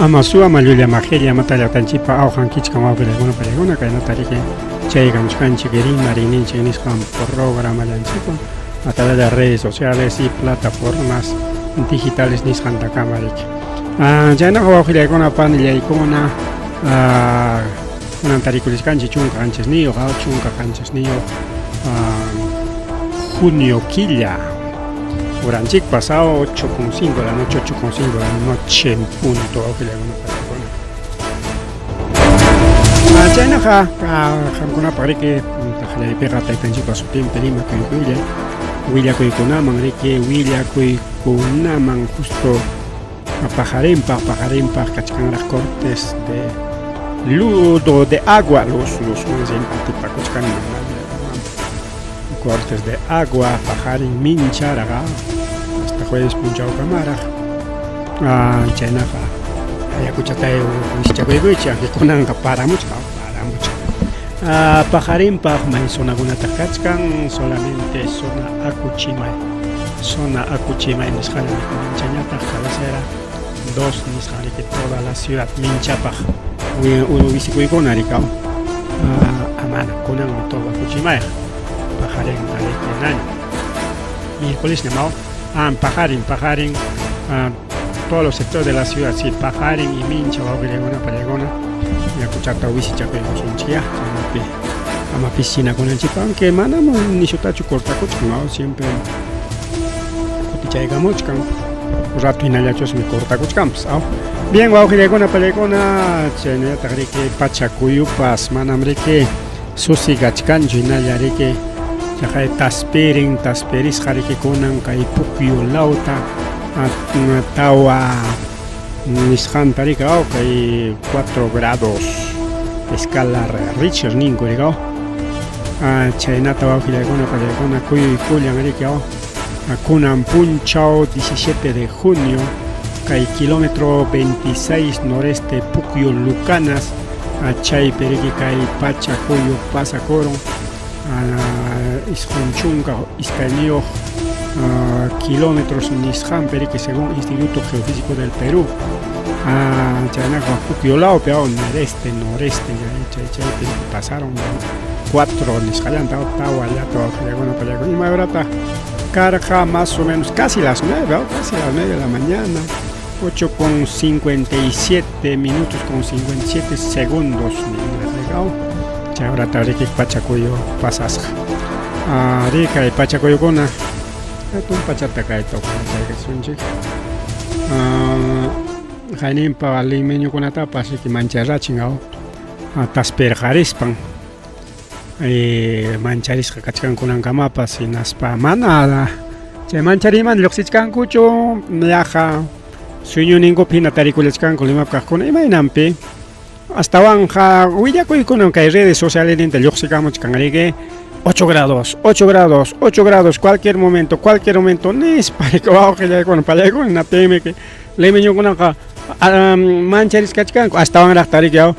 Amasua Malulia Magelia Matala Tanchipa Aujan Kichkama Pelegona Kaina Tarike Chegan Chikeri Marinin Chiniscam programa Lanchico a través de redes sociales y plataformas digitales Nishanta Kamarik. Jaina Hawajilagona Panilla Icona Antariculis Canchi Chunca Anches Nio, Chunca Canches Nio, junio Quilla. Uranchik pasado 8.5 de la noche, 8.5 de la noche en punto. Chaynaja, Hamkuna Parike, Tajale Pega Taitanchipa Sutim Pelima Kuikuya, Kuikunaman, Rike, Kuikunaman, justo a Pajarimpa, Cachcan las cortes de ludo de agua, los Patipacochcan. Cortes de agua, pajarín, mincharaga, hasta jueves punchao camara, chenaja, ayacuchateo, michacuicha, que conanga para mucho, pajarín, pajma, zona guna tacachcan, solamente zona acuchima en Nisjana, Chañata, cabecera, 2 Nisjana, que toda la ciudad, minchapaj, uno visicuiconaricao, amana, conan todo acuchima. Pajarín, miércoles llamado Pajarín, todos los sectores de la ciudad, sí, Pajarín y Mincha, Palegona, y Acuchata, Huisicha, que es un chía, a una piscina con el chipán, que manamos ni su tacho corta, siempre Coticha y Gamochcan, rato y Nayachos me corta Cochcamps. Bien, Palegona, Chene, Tarike, Pachacuyupas, Manamrique, Susi Gachcanjo y Nayarique. Tasperis jarike konan kai pukyo lauta tawa nishan tarika o kai 4 grados escala Richter ningorigao China tawa Palegona kuya americao kunan punchao 17 de junio kai kilómetro 26 noreste Pukyo Lucanas chay periki kai Pachacuyo Pasacoro Isconchunga, Iscaño, kilómetros Nishan, que según Instituto Geofísico del Perú, Chayanaga, Pukyolao, pero noreste, pasaron 4 Nishayan, Tawa, Yato, y Mayorata, Carja, más o menos, casi las 9 de la mañana, 8:57 minutos con 57 segundos, ahora Tariki Pachacuyo pasas. Rica y Pachacuyo Gona. Un pachataca y toca. Jainim para limeño con atapa, así que manchara chingao. Tasper Jarispan. Mancharis Kachkan con Ancamapas y Naspa Manada. Se manchariman, Loxichkan Cucho, Niaja. Sueño ningo pina tariculechkan con Lima Cajcona y Mainampi. Hasta Banja, Huillacoy con redes sociales de Loxicamos Canarique, 8 grados, cualquier momento, Nis, para que bajo que le con una PM que le meño con acá, Mancharis Cachcan, hasta Banja Tariqueo,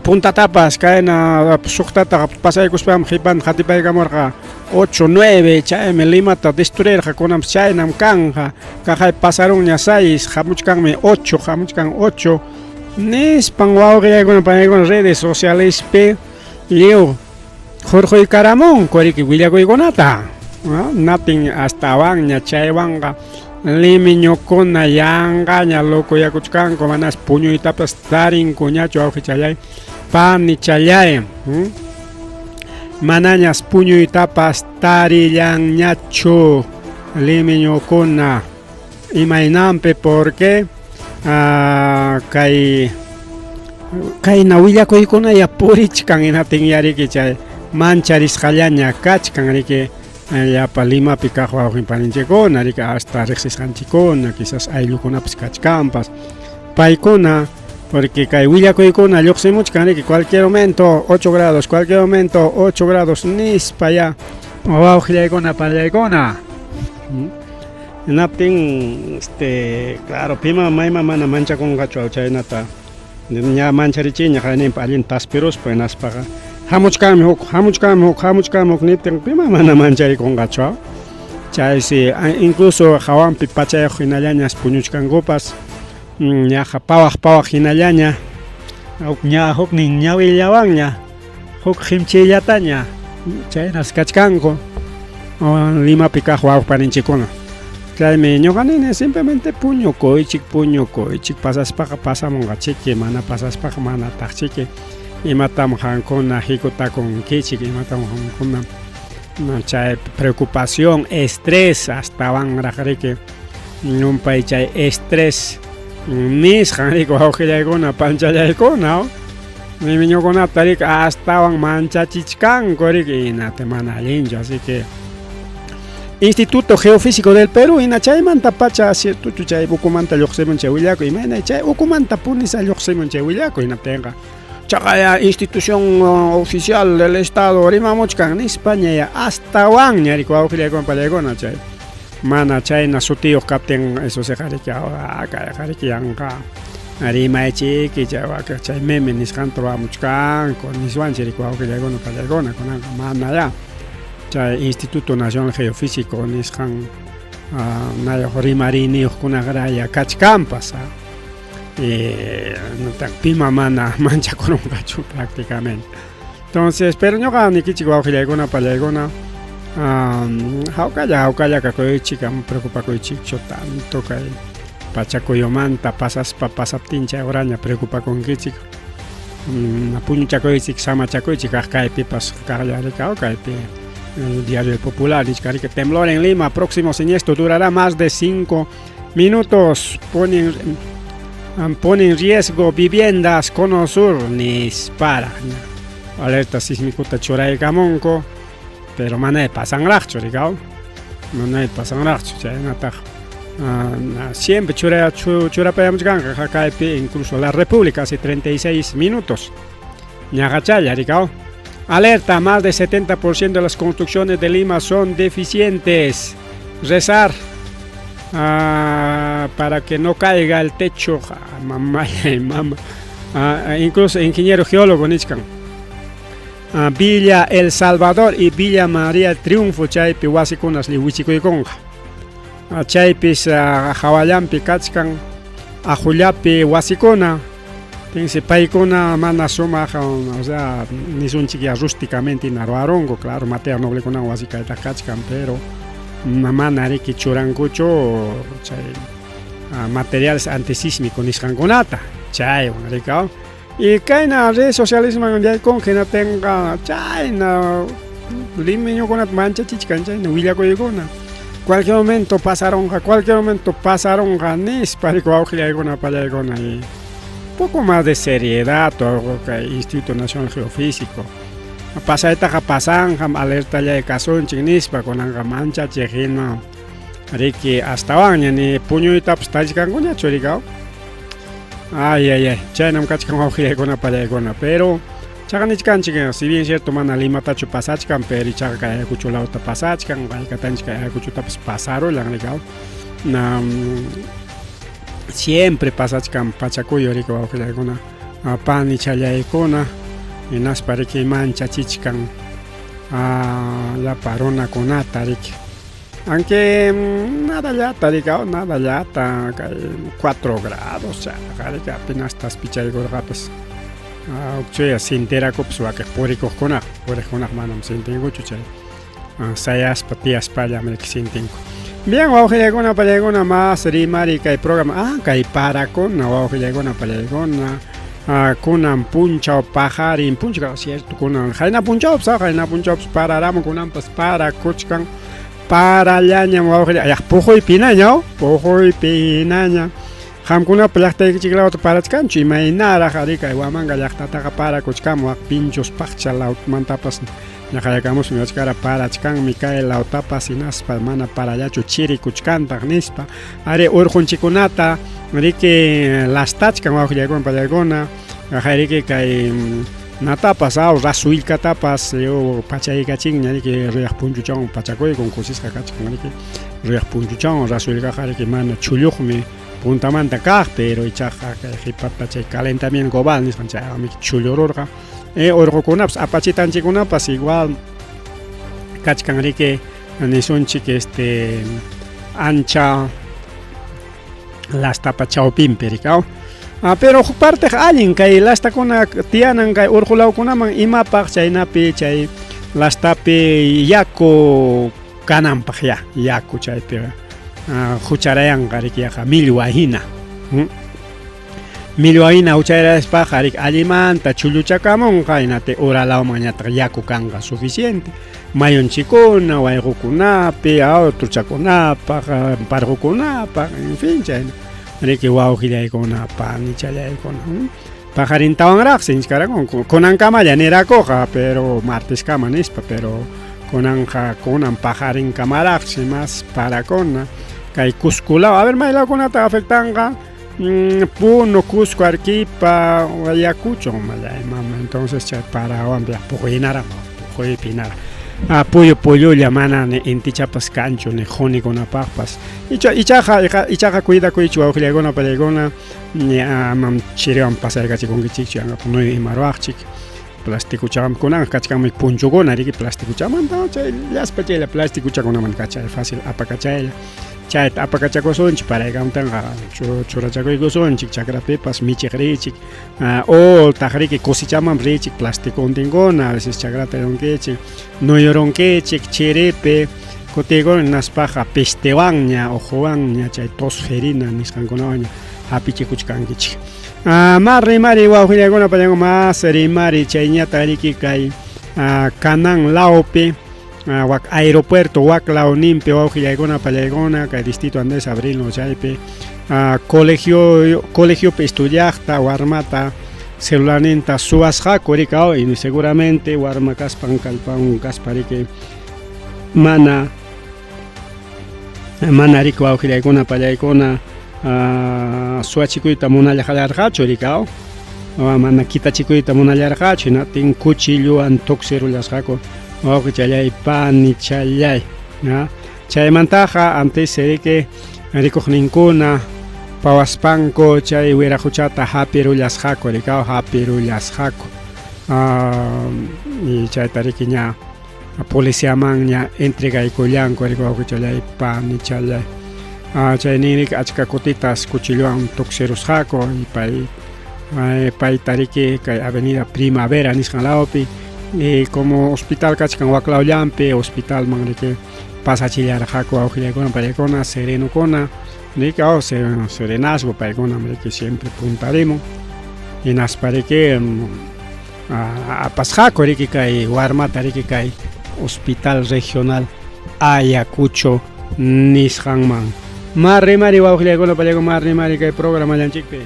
Punta Tapas, caen a Suchtata, pasa de Cuspam, Hipan, Hatipa de Gamorja, 8, 9, Chaeme, Limata, Destruir, Jaconam, Chainam, Kanja, Caja pasaron ya 6, Jamuchkan 8, Nis Panguao que con redes sociales P. Leo Jorge Caramón, Coriki Villagoigonata, nothing hasta Banya, Chaivanga, Limiño con Nayanga, Loco Yacuchcan, Comanas Puño y Tapas, Tarin, Cuñacho, Aujichayay, Pan y Chayay, Manañas, Puño y Tapas, Tarillan, Ñacho, Limiño con Imainampe, porque kai nawilla koi kona ya porich kan ina tingyari ke chay mancharis khalaña kach kan rike ya palima pikajo a paninche con arika hasta rexis kanchikona quizás hay lukona piskach campas paikona porque kai willa koi kona yoxemuch kan rike cualquier momento 8 grados nis pa ya abajo gila kona Nothing, claro, Pima, Maima, Mana, Mancha con Gacho, Chaynata, Nya Mancharichi, Hanim, Palin, Taspiros, Penaspaga, Hamuchkam, Nipping, Pima, Mana, Manchari con Gacho, Chay, incluso Hawan, Pipacha, Hinalañas, Puñuchkan Gopas, ñaja pawaq hinallaña ña huknin ñawillawanña huk qhimchillataña chaynas kachkanku Limapi kaq wawqpaninchikkuna chaymi ñuqanini simplemente puñukuychik pasaspaqa pasamunqachiki mana pasaspaqa mana taqchiki imatam qankuna hikutakunkichik imatam qankuna chay preocupación estrés astawan riki ñumpay chay estrés nisqan riki wawqillaykuna panchallaykuna ñuqakunata riki astawan manchachichkanku riki hinata mana allinchu así que Instituto Geofísico del Perú hina chaymanta pacha ciertuchu chay ukumanta lluqsimun chay willakuy imayna chay ukumanta punisa lluqsimun chay willakuy hinaptinqa chaqaya institución oficial del estado rimamuchkan España ya astawan riki wawqillaykuna pallaykuna chay mana chayna sutiyuq kaptin eso se qariki qarikiyanqa rimaychiki chay waka chay meme nisqanta ruwamuchkanku niswanchik riki wawqillaykuna pallaykuna kunanqa mana ya chay Instituto Nacional Geofísico nisqan nayuq rimariniyuqkunaqa kachkanpas pima mana manchakurunqachu prácticamente entonces pero ñuqa nikichik wawqillaykuna pallaykuna hawkalla kakuychik ama preocupakuychikchu tanto kay pachakuyumanta pasaptin chay uraña preocupakunkichik puñuchakuychik samachakuychik kaypipas kaqlla kaypi el diario El Popular dice que temblor en Lima, próximo siniestro durará más de 5 minutos, pone en riesgo viviendas Cono Sur, Nispara, alerta sísmica Choray Camonco, pero mané pasan racho, digamos, mané pasan racho, siempre Churapayamchganga, incluso la República hace 36 minutos, Ñagachaya, digamos. Alerta, más del 70% de las construcciones de Lima son deficientes. Rezar para que no caiga el techo. Incluso ingeniero geólogo Nichkan. Villa El Salvador y Villa María Triunfo chaypi wasikunas liwichikuykunqa. Chaypis hawallampi kachkan ajullapi wasikuna. Piense paykuna mana sumaq, o sea, nisunchik ya rústicamente naruarongo, claro, matea noble kunan wasikayta kachkan, pero mana riki churankuchu chay materiales antisísmicos nisqankunata, chay rika. Y kayna redes sociales man yaykun hinatinqa chayna limeñukunata manchachichkan chayna willakuykuna. Cualquier momento pasaronqa nispa riki wawqillaykuna pallaykuna y poco más de seriedad todo el Instituto Nacional Geofísico. Pasaita pasan alerta ya de casunchik nispa con mancha chejina riki hasta baña ni puño y tap stajkan kunya chorikao. Ay, chaynam kachkan wawqillaykuna pallaykuna, pero chaqanichkanchik si bien cierto mana Limatachu pasachkan pero chaqa kuchulawta pasachkan qaykatanchik kuchutapas pasarullan rikao. Siempre pasachkan pachakuyo riki wawqillaykuna pani challaykuna hinaspa riki manchachichkan llapa runakunata riki aunque nada llata kay 4 grados riki apenas tas pichaykurqapas ukchuya sintirakupas waqaq puriqkunaq manam sintinkuchu chay sayaspa tiyaspallam riki sintinku. Bien, wawqillaykuna pallaykuna más rimari kay programa kay parakuna wawqillaykuna pallaykuna kunan punchaw pajarin punchqa cierto kunan hayna punchawpas pararamun kunanpas parakuchkan parallaña wawqilla puquypinaña qamkunapas llaqtaykichiklawta parachkanchu imaynaraq ari kay Huamanga llaqtataqa parakuchkamuq pinchos paqchalautmantapas ñaqayakamusmi achkara parachkanmi kay lawtapas hinaspa mana parallachu chirikuchkantaq nispa ari urqunchikunata riki lastachkan wawqillaykuna pallaykuna riki kay natapas rasuylkatapas pachaykachinña riki ruyaq punchuchawan pachakuykun kusisqa kachkan riki ruyaq punchuchawan rasuylkaqa riki mana chulluqmi puntamanta kaq pero ichaqa kay qhipata chay calentamiento global nisqan chaymi chullururqa urqukunapas apachitanchikunapas igual kachkan riki nisunchik ancha las tapa chaupin pericao. Pero parte alguien que las tacona tianan que urjulau kunaman imapaq chaynapi chay las tapi yaku kananpaq ya yaku chaypi hucharayan qarikiqa millwahina. Millwahina hucharayaspaq qarik allimanta chulluchakamun qaynate uralawmañataq yaku kanqa suficiente. Mayunchikuna, wayqukunapi, truchakunapaq, parqukunapaq, en fin chayna. Riki wawqillaykunapaq nichallaykuna. Pajarintawanraqsi nisqarakun kunankama llanirakuqa, pero marteskama nispa, pero kunanqa kunan pajarinkamaraqsi mas parakuna kay Cusculaw. A ver, maylawkunata afectanqa Puno, Cusco, Arequipa, Ayacucho, entonces chay parawanpi puquyinara, puquypinara. Puyo llamanan en tichapas cancho ne jonikunapaqpas ichaqa cuidakuychu wawqillaykuna pallaykuna amam chiriwan pasarkachikunkichikchu anqapunuy imaruwaqchik plastikuchawan kunan kachkanmi punchukuna riki plastikuchamanta chay llaspa chayla plastikuchakunaman kachay fácil apakachaylla chayta apakachakusunchik paraykamanta churachakuykusunchik chakrapipas michiq richik o taq riki cosechaman richik plástico untinkuna a veces chakrata yunkichik nuyurunkichik chiripi kutiykuna naspaqa pestewanña ojowanña chay tosferina nisqankunawanña hapichikuchkankichik mas rimari wawqillaykuna pallankuna mas rimari chayñata riki kay kanan lawpi wak aeropuerto waklaw nimpi wawqillaykuna pallaykuna kay distrito Andrés Abril chaypi colegiopi estudiaqta warmata celularninta suwasqaku rikaw y seguramente warma kaspan kallpan kaspa riki mana riki wawqillaykuna pallaykuna suwachikuyta munallarqachu rikaw mana kitachikuyta munallarqachu hinatin cuchilluwan tuksirullasqaku wawqichallay panichallay chaymantaqa antes riki rikuqninkuna pawaspanku chay wiraquchata hapirullasqaku rikaw hapirullasqaku y chayta riki ña policiaman ña entregaykullanku riki wawqichallay panichallay chaynin riki achka kutitas cuchilluwan tuksirusqaku y payta riki kay avenida Primavera nisqan lawpi y como hospital kachkan waklawllampi hospitalman riki pasachillarqaku wawqillaykuna pallaykuna serenukuna riki serenazgo paykuna riki siempre puntarimun y naspa riki apasqaku riki kay warmata riki kay hospital regional Ayacucho nisqanman mas rimari wawqillaykuna pallaykuna mas rimari kay programa llanchikpi.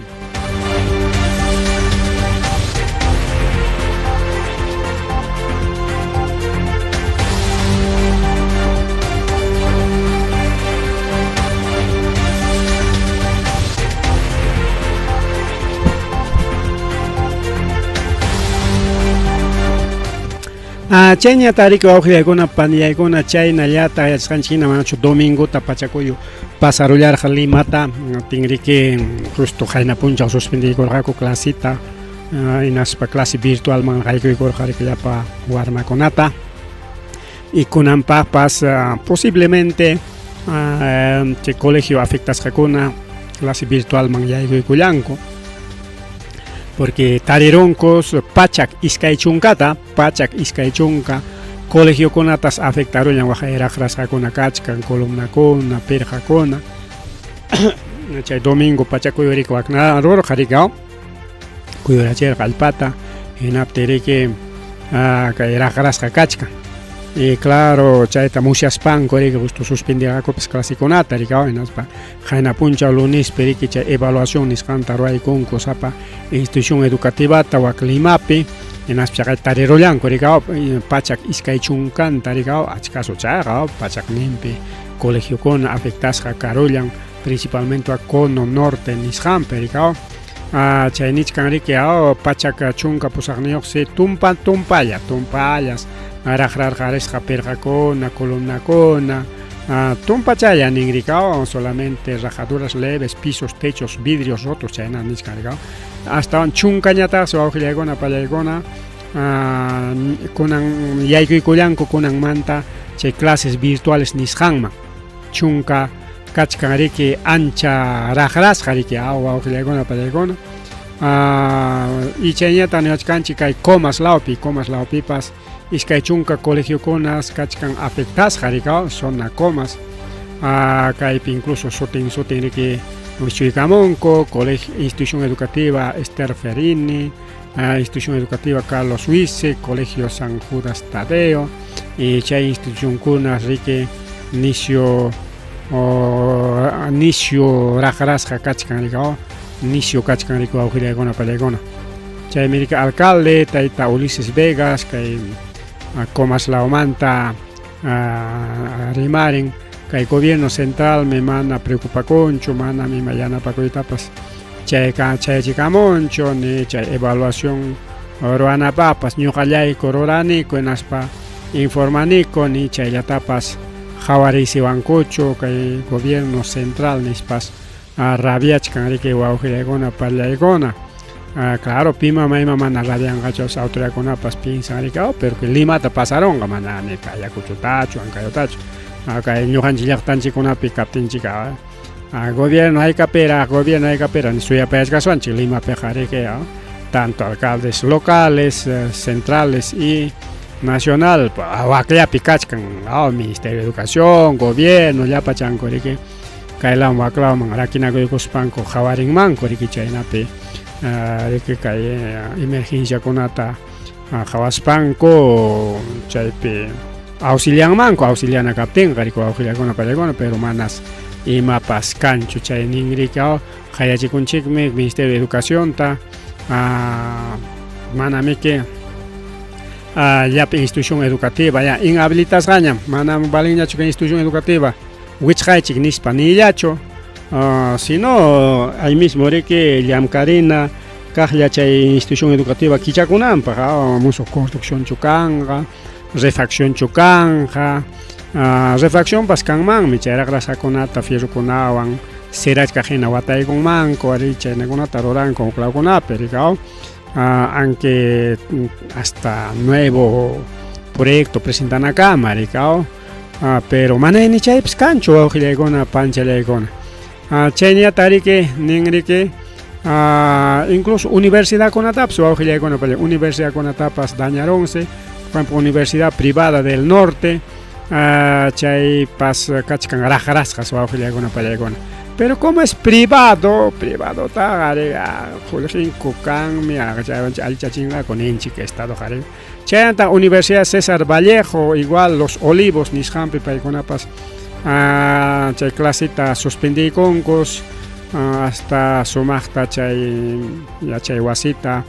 Chayñata riki wawqillaykuna panillaykuna chaynallata yachqanchikna manachu domingota pachakuyu pasarullarqa Limata tinriki justo qayna punchaw suspendiykurqaku clasita hinaspa clase virtualman qaykuykurqa riki llapa warmakunata y kunanpaqpas posiblemente chay colegio afectasqakuna clase virtualman yaykuykullanku porque tarirunkos pachak iskay chunkata colegiokunatas afectarullan waqayraqrasqakuna kachkan columnakuna pirqakuna chay domingo pachakuyu riki waknarurqa rikaw kuyurachirqa allpata hinapti riki kay raqrasqa kachkan y claro chayta musyaspanku riki justo suspendirqakupas clasekunata rikaw hinaspa qayna punchaw lunespi riki chay evaluación nisqanta ruwaykunku sapa institución educativata wak Limapi hinaspa chay tarirullanku rikaw pachak iskay chunkanta rikaw achkasu chayqa pachak nimpi colegiokuna afectasqa karullan principalmente wak Cono Norte nisqanpi rikaw chay nichkan riki pachak chunka pusaqniyuqsi tumpallas raqrarqarisqa pirqakuna columnakuna tumpachaya nin rikaw solamente rajaduras leves pisos techos vidrios rotos chayna nisqa rikaw hasta chunkañataqsi wawqillaykuna pallaykuna kunan yaykuykullanku kunanmanta chay clases virtuales nisqanman chunka kachkan riki ancha raqrasqa riki wawqillaykuna pallaykuna y chayñata niwachkanchik kay Comas lawpipas iskay chunka colegiokunas kachkan afectasqa rika zona Comas kaypi incluso sutin riki wichuykamunku colegio institución educativa Esther Ferini, institución educativa Carlos Huise, colegio San Judas Tadeo y chay institución kunas riki Nisio raqrasqa kachkan rika Nisio kachkan rika wawqillaykuna pallaykuna chaymi riki alcalde tayta Ulises Vegas kay Comas lawmanta rimarin kay gobierno central me mana preocupakunchu mana mi yanapakuytapas chayachikamunchu ni chay evaluación ruanapapas ñuqallayku ruraniku hinaspa informaniku ni chayllatapas hawarisiwankuchu kay gobierno central nispas rabiachkan riki wawqillaykuna pallaykuna claro pima mayma mana rabianqachu autoridadkunapas piensan riki pero que Limata pasaronqa mana ni Ayacuchutachu Ancayotachu kay ñuqanchik llaqtanchikkunapi kaptinchik gobierno haykapira ni suyapayashqasunchik Limapiqa riki tanto alcaldes locales centrales y nacional wakllapi kachkan Ministerio de Educación gobierno llapachanku riki kaylawan waklawan rakinakuykuspanku hawarinmanku riki chaynapi riki kay emergenciakunata hawaspanku chaypi auxiliana kaptinqa riki wawqillaykuna pallaykuna pero manas imapas kanchu chay nin riki hayachikunchikmi Ministerio de Educación manamiki llapi institución educativa ya inhabilitasqaña mana balinñachu kay institución educativa wichqaychik nispa nillachu sino ahí mismo riki llamkarina kaqlla chay institución educativa kichakunanpaq musuq construcción kanqa refacción kanqa refaccionpas kanmanmi chay raqrasqakunata fierrokunawan sirachka hina wataykunmanku ari chaynakunata ruranku uklawkunapi rika aunque hasta nuevo proyecto presentan acá maricao pero mana ni chaypis kanchu wawqillaykuna panchallaykuna chayñata riki nin riki incluso universidadkunatapas wawqillaykuna universidadkunatapas dañaronse por ejemplo Universidad Privada del Norte chaypas kachkan raqrasqas wawqillaykuna pallaykuna pero como es privado Julinku kanmi alichachinqa ninchik estado qari chayanta Universidad César Vallejo igual Los Olivos nisqanpi paykunapas chay clasita suspendiykunkus hasta sumaqta chay wasita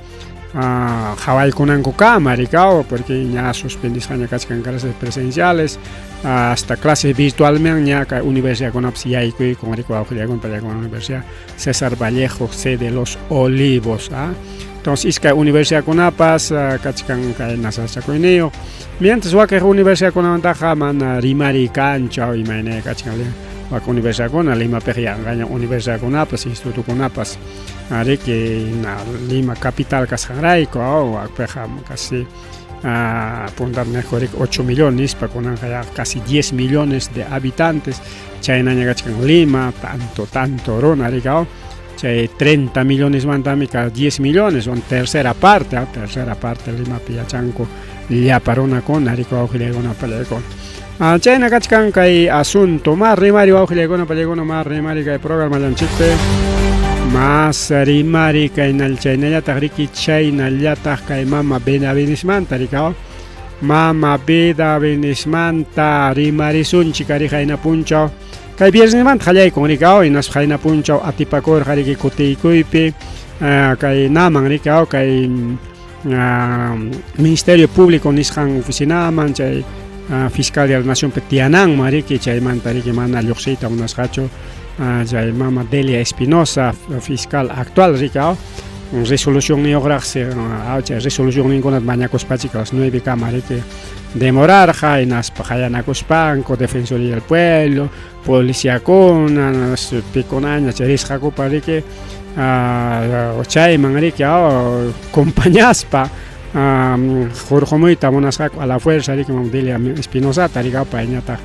hawaykunanku maricao porque ña suspendisqaña kachkan clases presenciales hasta clases virtualmente ña kay universidadkunapas yaykuyku riki wawqillaykuna pallaykuna Universidad César Vallejo sede Los Olivos entonces iskay universidadkunapas kachkan kay nasachakuyniyu mientras waqay universidadkunamantaqa mana rimari kanchu imayna kachkan waqay universidadkuna Limapiqa yanqaña universidadkunapas institutokunapas riki Lima capital kasqanrayku waqpiqa casi apuntar mejor 8 millones pakunanqa casi 10 millones de habitantes chaynaña kachkan Lima tanto runa rika chay 30 millones mantami ka 10 millones son tercera parte Limapi yachanku llapa runakuna rika wawqillaykuna pallaykuna chayna kachkan kay asunto más rimari wawqillaykuna pallaykuna más rimari kay programa llanchikpi más rimari kay chaynallataq riki chaynallataq kay mama Benavinismanta rika mama Benavinismanta rimarisunchik ari hayna punchaw kay viernesmanta qallaykun rika hinas hayna punchaw atipakurqa riki kutiykuypi kay naman rika kay Ministerio Público nisqan oficinaman chay Fiscalía de la Nación tiyananman riki chaymanta riki mana lluqsiyta munasqachu chay mama Delia Espinosa fiscal actual rika resolución niyoqraqsi chay resolución ninkunata mañakuspachik a las 9 kama riki demorarqa hinaspa hayanakuspanku Defensoría del Pueblo policíakuna pikunaña chay risqakupa riki chayman riki acompañaspa hurqumuyta munasqaku a la fuerza riki mama Delia Espinosa rika payñataq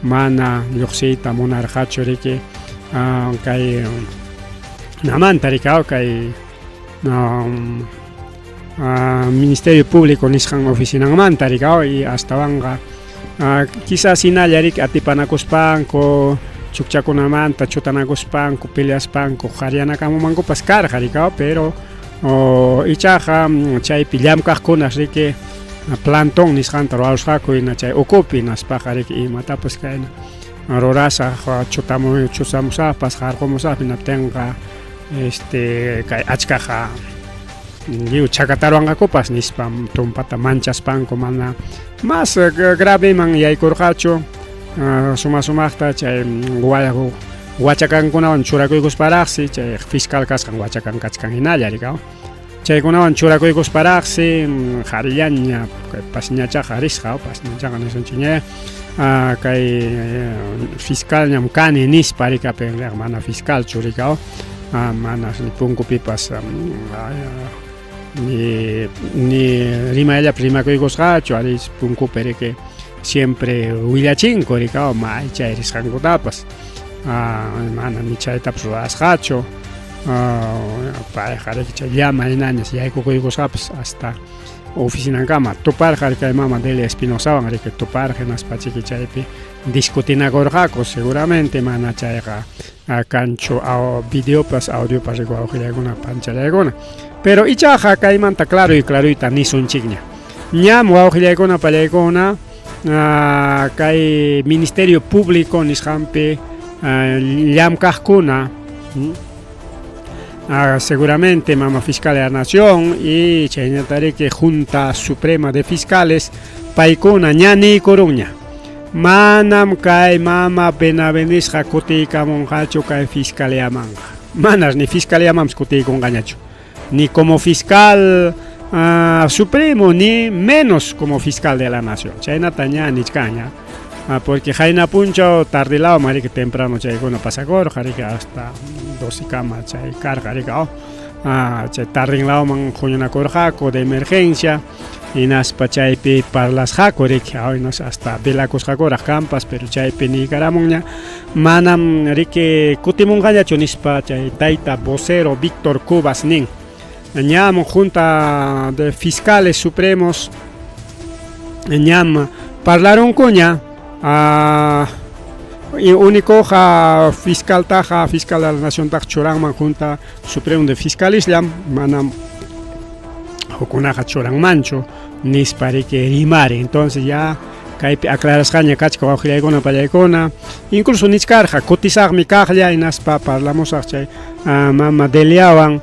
mana lluqsiyta munarqachu riki kay namanta rikaw kay Ministerio Público nisqan oficinamanta rikaw y astawanqa quizás inallarik atipanakuspanku chukchakunamanta chutanakuspanku peleaspanku qharyanakamumankupas karqa rikaw pero ichaqa chaypi llamkaqkunas riki plantón nisqanta rurawsqaku hina chay ukupi naspaqa riki imatapas kayna rurasaq chusamusaqpas qarqumusaqpi hinaptinqa kay achkaqa chakataruanqakupas nispam tumpata manchaspanku mana mas graveman yaykurqachu sumaqta chay wachakankunawan churakuykusparaqsi chay fiscal kasqan wachakan kachkan hinalla rikaw chaykunawan churakuykusparaqsi qharillaña pasñachaqa risqa pasñachaqa nisunchik kay fiscalñam kani nispa rikapi mana fiscalchu rikaw mana ni punkupipas ni rimayllapi rimakuykusqachu ari punkupi riki siempre willachinku rikaw may chay risqankutapas mana ni chaytapas rurasqachu payqa riki chay llama hinañas yaykukuykusqapas hasta oficinankama tuparqa kay mama Delia Espinosawan riki tuparqa naspachiki chaypi discutinakurqaku seguramente mana chayqa kanchu videopas audiopas riku awqillaykuna panchallaykuna pero ichaqa kaymanta claro y claruyta nisunchikña ñam wawqillaykuna pallaykuna kay Ministerio Público nisqanpi llamkaqkuna seguramente mama Fiscal de la Nación y chayñatariki Junta Suprema de Fiscales paykuna ñanikurunña manam kay mama Benavinisqa kutiykamunqachu kay Fiscaliamanqa manas ni Fiscaliamams kutiykunqañachu ni como Fiscal Supremo ni menos como Fiscal de la Nación chaynata ña nichkaña porque hayna puncho tardilao mariki temprano chaykuna pasakurqa riki hasta 12 kama chay karqa rika chay tarrinlawman huñunakurqaku de emergencia hinaspa chaypi parlasqaku riki hinas hasta velakusqakuraq kampas pero chaypi nikaramunña manam riki kutimunqañachu nispa chay tayta vocero Víctor Cubas nin ñam Junta de Fiscales Supremos ñam parlarunkuña y único fiscal taja Fiscal de la Nación taj churangman Junta Supremo de Fiscales manam hukunaqa churangmanchu nispa riki rimari entonces ya kaypi aclarasqaña kachka wawqillaykuna pallaykuna incluso nichkarqa kutizaqmi kaqlla hinaspa parlamusaq chay mama Deliawan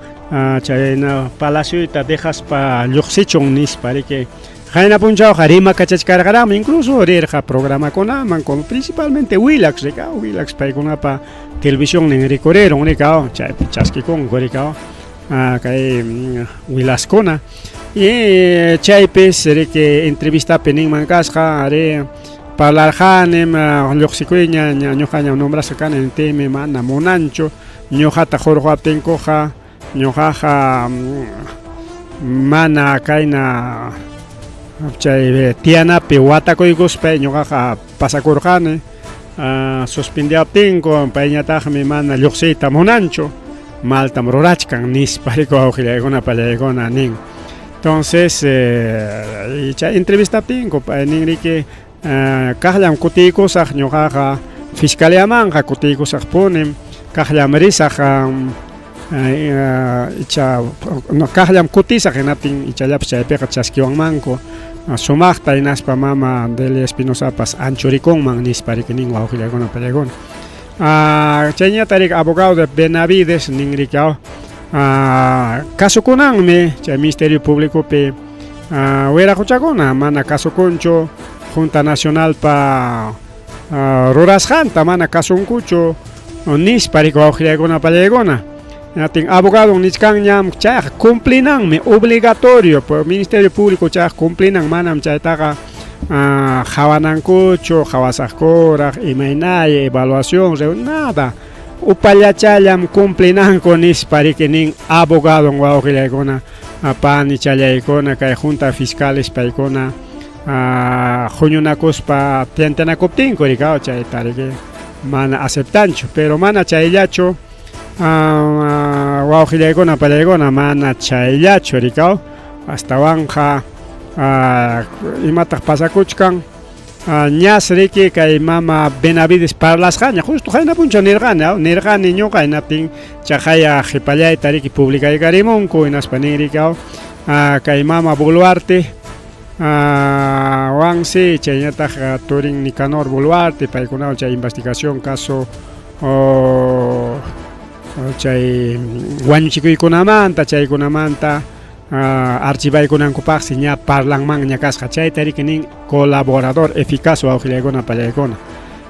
chayna palacioyta dejaspa lluqsichun nispa riki hayna punchawqa rimakachachkarqaraqmi incluso rirqa programakunaman como principalmente Willax rika Willax paykunapa televisión nin rikurirun rika chaypi chaskikunku rika kay Willaskuna y chaypis riki entrevistapi ninman kasqa ari parlarqanim lluqsikuyña ñuqaña nombrasqa kani intimi mana munanchu ñuqata hurquaptinkuqa ñuqaqa mana kayna chay tianapi watakuykuspay ñuqaqa pasakurqani suspendiyaptinku payñataqmi mana lluqsiyta munanchu maltam rurachkan nispa riku wawqillaykuna pallaykuna nin entonces chay entrevistaptinku nin riki kaqllam kutiykusaq ñuqaqa Fiscaliamanqa kutiykusaq punim kaqllam risaq kaqllam kutisaq hinaptin ichallapas chaypiqa chaskiwanmanku sumaqta hinaspa mama Delia Espinosapas anchurikunman nispa riki nin wawqillaykuna pallaykuna chayñatarik abogado de Benavides nin rikaw kasukunanmi chay Ministerio Públicopi wiraquchakuna mana kasukunchu Junta Nacional pa rurasqanta mana kasunkuchu nispa riki wawqillaykuna pallaykuna Natin abogado nichkanñam chayqa cumplinanmi obligatorio por Ministerio Público chayqa cumplinan manam chaytaqa hawanankuchu hawasaqkuraq imaynaya evaluación nada upallachallam cumplinanku nispa riki nin abogado wawqillaykuna pani challaykuna kay Junta Fiscales paykuna Juñunakuspa tiantanakuptin kurikao chay tariki mana aceptancho, pero mana chayllacho wawqillaykuna pallaykuna mana chayllachu rikao hasta wanja imataq pasakuchkan ñas riki kay mama Benavides parlasqaña justo hayna puncha nirqani ñuqa hinaptin chaqaya qhipallayta riki publicaykarimunku hinaspa nin rikao kay mama Boluarte wansi chayñataq turin Nicanor Boluarte paykunawan chay investigación caso chay wañuchikuykunamanta chaykunamanta archivaykunankupaqsi ña parlanman ña kasqa chayta riki nin colaborador eficaz wawqillaykuna pallaykuna.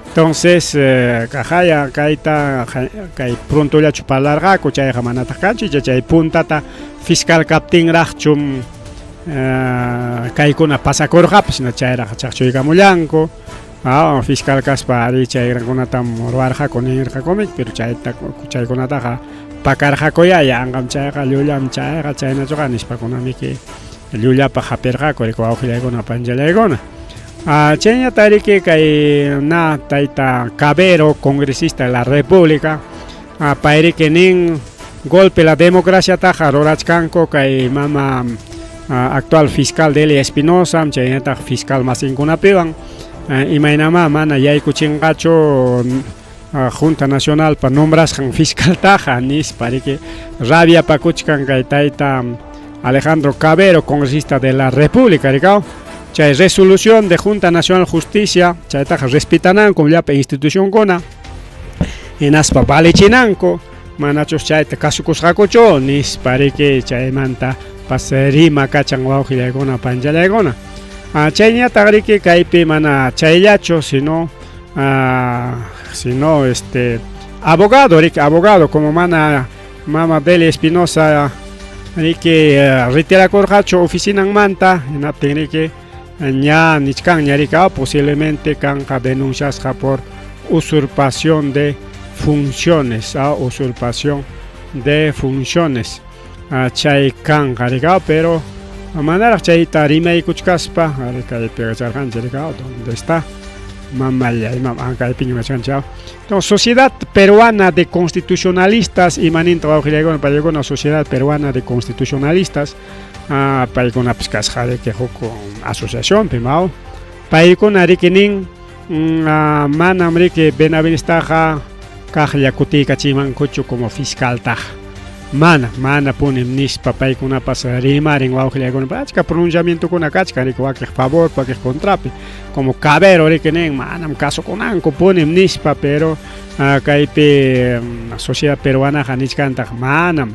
Entonces kajaya kayta kay prontollachu parlarqaku chayqa manataq kanchik chay puntata fiscal kaptinraqchum kaykuna pasakurqapis na chayraq chaqchuykamullanku fiscal kaspa ari chayrankunatam ruwarqaku nirqakumik pero chaykunataqa pakarqakuyaya anqam chayqa llullam chayqa chaynachuqa nispakunamiki llullapa hapirqaku riku wawqillaykuna panchallaykuna chayñata riki kay na tayta Cabero congresista de la República payriki nin golpe la democracia taqa rurachkanku kay mama actual fiscal Delia Espinosa chayñataq fiscal masinkunapiwan imaynama mana yaykuchinqachu Junta Nacional pa nombrasqan fiscal taqa nispa riki rabia pakuchkan kay tayta Alejandro Cabero congresista de la República rikao chay resolución de Junta Nacional Justicia chaytaqa respetananku llapa institucionkuna hinaspa valechinanku manachus chayta kasukusqakuchu nispa riki chaymanta pasarima kachan wawqillaykuna panchallaykuna chayñataq riki kaypi mana chayllachu sino abogado riki abogado como mana mama Delia Espinosa riki retirakurqachu oficinanmanta hinaptin riki ña nichkan ña rika posiblemente kanqa denunciasqa por usurpación de funciones usurpación de funciones chay kanqa rika pero manaraq chayta rimaykuchkaspa kaypi charqanchik rika ¿dónde está? Entonces, Sociedad Peruana de Constitucionalistas imaninta wawqillaykuna pallaykuna Sociedad Peruana de Constitucionalistas paykuna kasqa riki huk asociación pimao paykuna riki nin manam riki Benavides taqa kaqlla kutikachiymankuchu como fiscal taqa mana punim nispa paykunapas rimarin wawqillaykuna achka pronunciamientukuna kachka riki wakiq favor wakiq contrapi como Cabero riki nin manam kasukunanku punim nispa pero kaypi Sociedad Peruanaqa nichkantaq mana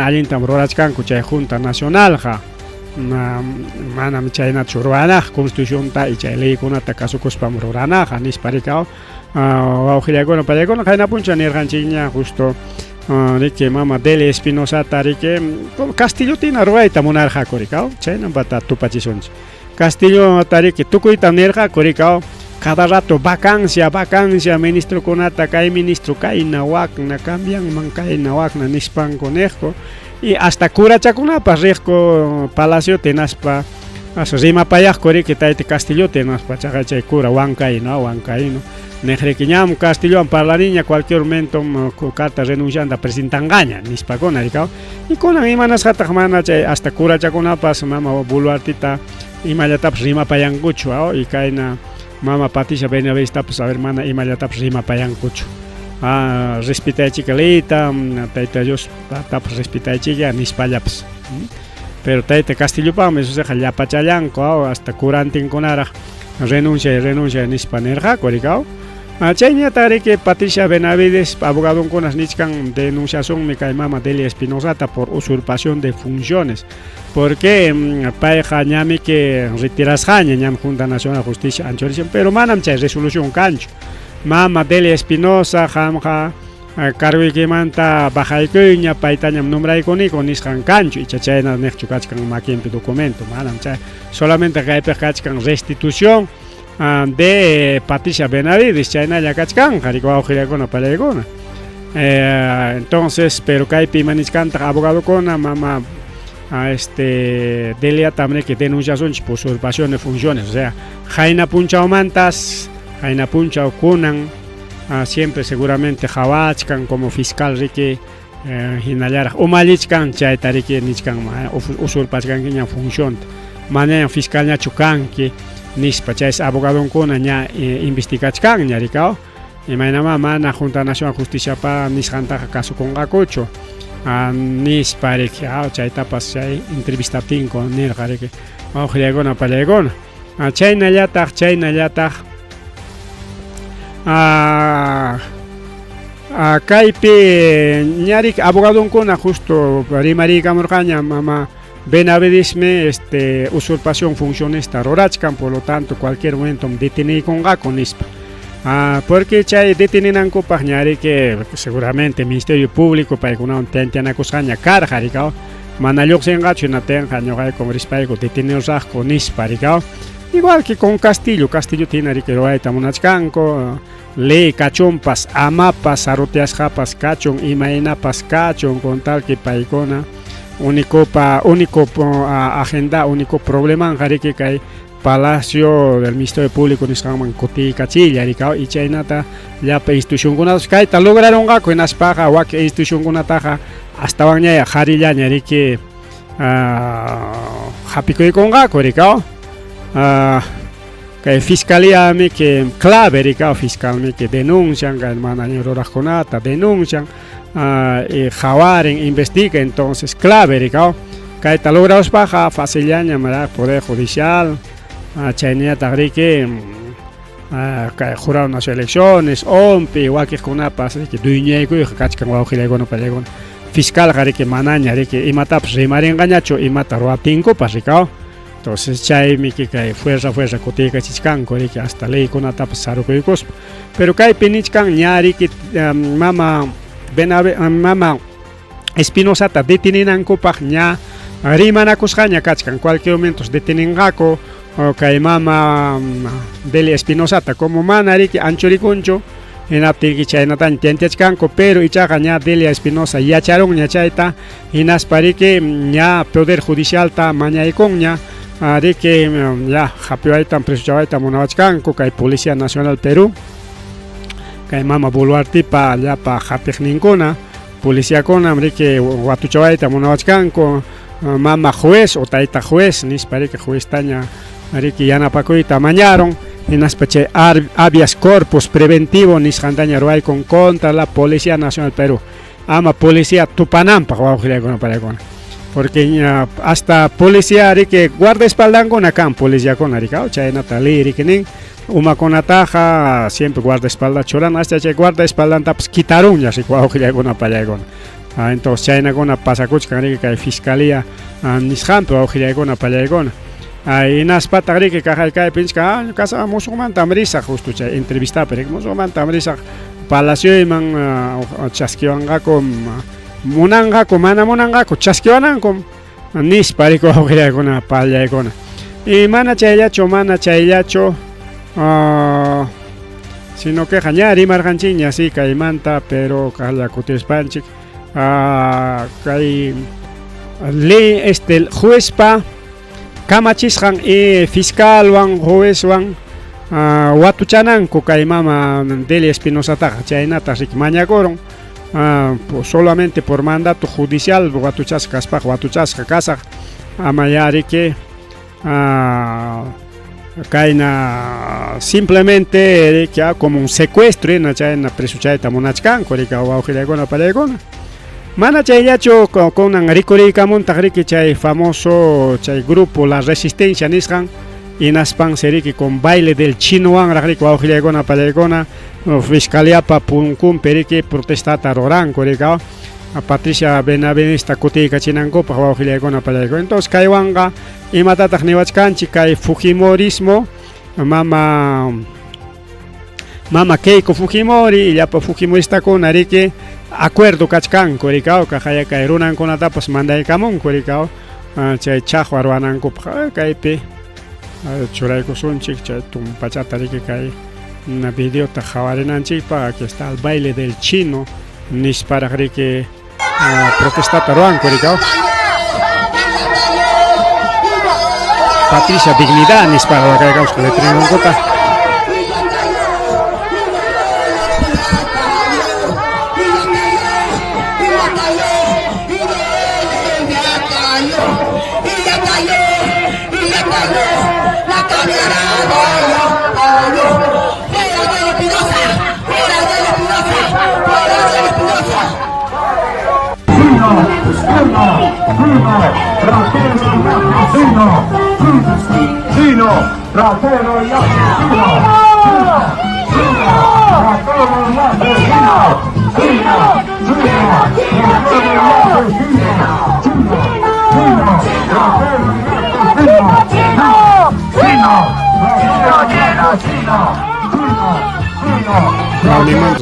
allintam rurachkanku chay Junta Nacionalqa manam chaynachu ruranaq constitucionta y chay leykunata kasukuspam ruranaqa nispa rikao wawqillaykuna pallaykuna qayna puncha nirqanchikña justo riki mama Delia Espinosata riki Castillotina rurayta munarqaku rikao chaynambata tupachisunchik Castillota riki tukuyta nirqaku rikao cada rato vacancia ministro kunata kay ministro kayna wakna cambianman kayna wakna nispanku niqku y hasta curachakunapas riqku palacio tinaspa rimapayaqku riki tayta Castillo tinaspa chaqa chay cura wankayno niq riki ñam Castillowan parlariña cualquier momento carta renuncianta presentangaña nispakuna rikao y kunan imanasqataq mana chay hasta curachakunapas mama Boluartita imallatapas rimapayankuchu y kayna mama Patricia Benavides tapas a ver mana imallatapas rimapayankuchu respetaychika leyta tayta Dios tapas respetaychika nispallapas pero tayta Castillopaqmi susaqa llapachallanku hasta curantinkunaraq renuncia nispa nirqaku rikao chayñata riki Patricia Benavides abogadonkunas nichkan denunciacionmi kay mama Delia Espinosata por usurpación de funciones porque payqa ñamiki retirasqaña ñam Junta Nacional Justicia anchorichan pero manam chay resolución kanchu mama Delia Espinosa qamqa carguykimanta bajaykuyña payta ñam nombraykuniku nisqan kanchu y chayna niqchu kachkan makinpi documento manam chay solamente kaypi kachkan restitución de Patricia Benavides chaynalla kachkanqa riki wawqillaykuna pallaykuna entonces pero kaypi manichkantaq abogadokuna mama delia también que denunciación por usurpación de funciones, o sea, jaina punchao mantas, jaina punchao kunan, siempre seguramente jawachkan como fiscal rique hinallar o malichkan chaita rique nichkan usurpachkan que función, mañana fiscal nya chukan que nispa chais abogado kuna nya investigachkan nya ricao, y mañana mana Junta Nacional Justicia pa nisjanta caso con gacocho. Nis pare que chaita pas chay entrevista tinko nir gare que ojlegona palegona chayna llata kaypi ñarik abogado kuna justo rimari kamurqaña mama benavedisme usurpación funcionista rorachkan, por lo tanto cualquier momento deteni con gaco nispa. Porque chay deteninan ko pañari que seguramente Ministerio Público para que una tentiana cosaña carga ricao manayok sengacho na tenga ñoga con respecto detenidos con nispa ricao, igual que con Castillo tiene riquero ahí tamunachkanko le cachompas amapas aroteas japas cachon imainapas cachon con tal que paikona único agenda único problema que hay Palacio del Ministerio Público ni saman koti kachilla ricao y chaynata ya pe institución kunados kaita lograron gaco en aspaja wa que institución kunataja hasta baña jarilla ñariki japiko con gaco ricao que fiscalía mi que clave ricao fiscal mi que denuncian que hermana rajonata denuncian jawaren investiga, entonces clave ricao kaita logrados baja facilidad mara poder judicial Chaynia Tagrique juraron las elecciones, igual que con una pasa que duñeco y cachcan guajilegono pelegon fiscal que manaña que imata rimar engañacho y mata roatinco pasicao, entonces chay mi que fuerza cotica chichcanco que hasta ley con una tapa sarucoicos, pero que pinichcan ñari que mama Espinosa ta deteninan copag ña rimana coscaña cachcan cualquier momento detenen gaco Okay, mama Delia Espinosa como manari que anchoriconcho en aptiki chayna tan tientechkanko, pero ichaga Delia Espinosa ya charon ya chaita y nas pari que ya poder judicial ta mañaikon ya de que ya japio tan presuchaita monawachkanko kai Policía Nacional Perú kai mama Boluarte pa ya pa japej ninkona policía con amri que watuchaita monawachkanko mama juez o taita juez nis pari que juez taña Ariki yana pacoita mañaron en aspeche habeas corpus preventivo nisjandaña ruay con contra la Policía Nacional Perú ama policía tupanampa porque hasta policía ariki guardaespaldas con acá policía con arika chayna tali rikinin uma con ataja siempre guardaespaldas choran hasta che guardaespaldas taps quitaron ya si con payagon entonces chayna con pasacuch que fiscalía nisjan pero con payagon y nas patagri que caja pincha casa musulmán tamrisa justo entrevista pero musulmán tamrisa palacio y man chasquiwanga con munanga con mana munanga con chasquiwanan con nis parico con una palla con y mana chayacho sino que jañari marganchiña sí caimanta pero calla cutis panchic cai le juez pa Kamachishan fiscal wan juez wan watuchanan kay mama Delia Espinosa taja chaynata mañacoron solamente por mandato judicial watuchasca casa amayari que kaina simplemente como un secuestro en chayna presuchaita monachkan korika waujilegona palegona Mana chayacho con un ricorica montagriki chay famoso chay grupo La Resistencia nisgan y naspan seriki con baile del chino an ragrico aujilegona palegona fiscalía pa puncum periki protestata roran coricao a Patricia Benavenista cotica chinango pa aujilegona palegona entonces kaiwanga y matata niwachkanchi kai fujimorismo mama Keiko Fujimori y ya pa Fujimorista con ariki acuerdo kachkan korikao kajaya kairunan con atapas mandai kamon korikao chay chajo arwanan ko kaipe churai ko sunchik chay tum pachatari que kai una video ta jawarenan chipa que está el baile del chino nis para que protestar arwan korikao Patricia Dignidad nispa waqayqa usqa letrinankuta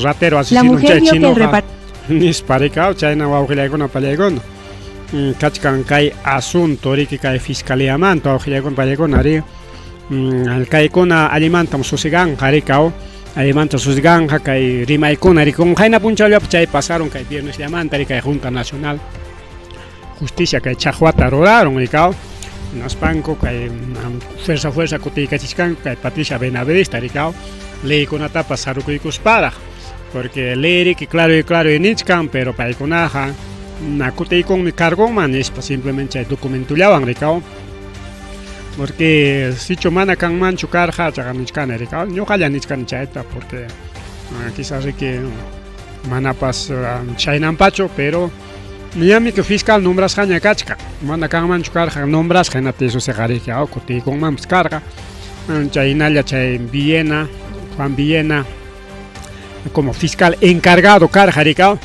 ratero asesino chino nisparikao chayna wawqillaykuna pallaykuna kachkan kay asunto riki kay fiscaliamanta wawqillaykuna pallaykuna ari kaykuna allimantam susiganqa rikaw allimanta susiganqa kay rimaykuna rikun qayna punchawllapi chay pasaron kay viernesllamanta ri kay Junta Nacional Justicia kay chaqwata ruraron rikaw naspanku kay fuerza kutiykachiskan kay Patricia Benavidista rikaw leykunatapas sarukuykusparaq porque leeri que claro nichkan pero paykunaqa nakutiykunmi cargonman nispa simplemente chay documentullawan rikaw porque sichu mana kanmanchu karqa chaqa nichkani rikaw ñuqalla nichkani chayta porque quizás que manapas chaynanpachu pero ñami que fiscal nombrasqaña kachka mana kanmanchu karqa nombrasqa hinata isusiqa rikaw kutiykunmanpas karqa chaynalla chay Juan Villena como fiscal encargado karqa rikaw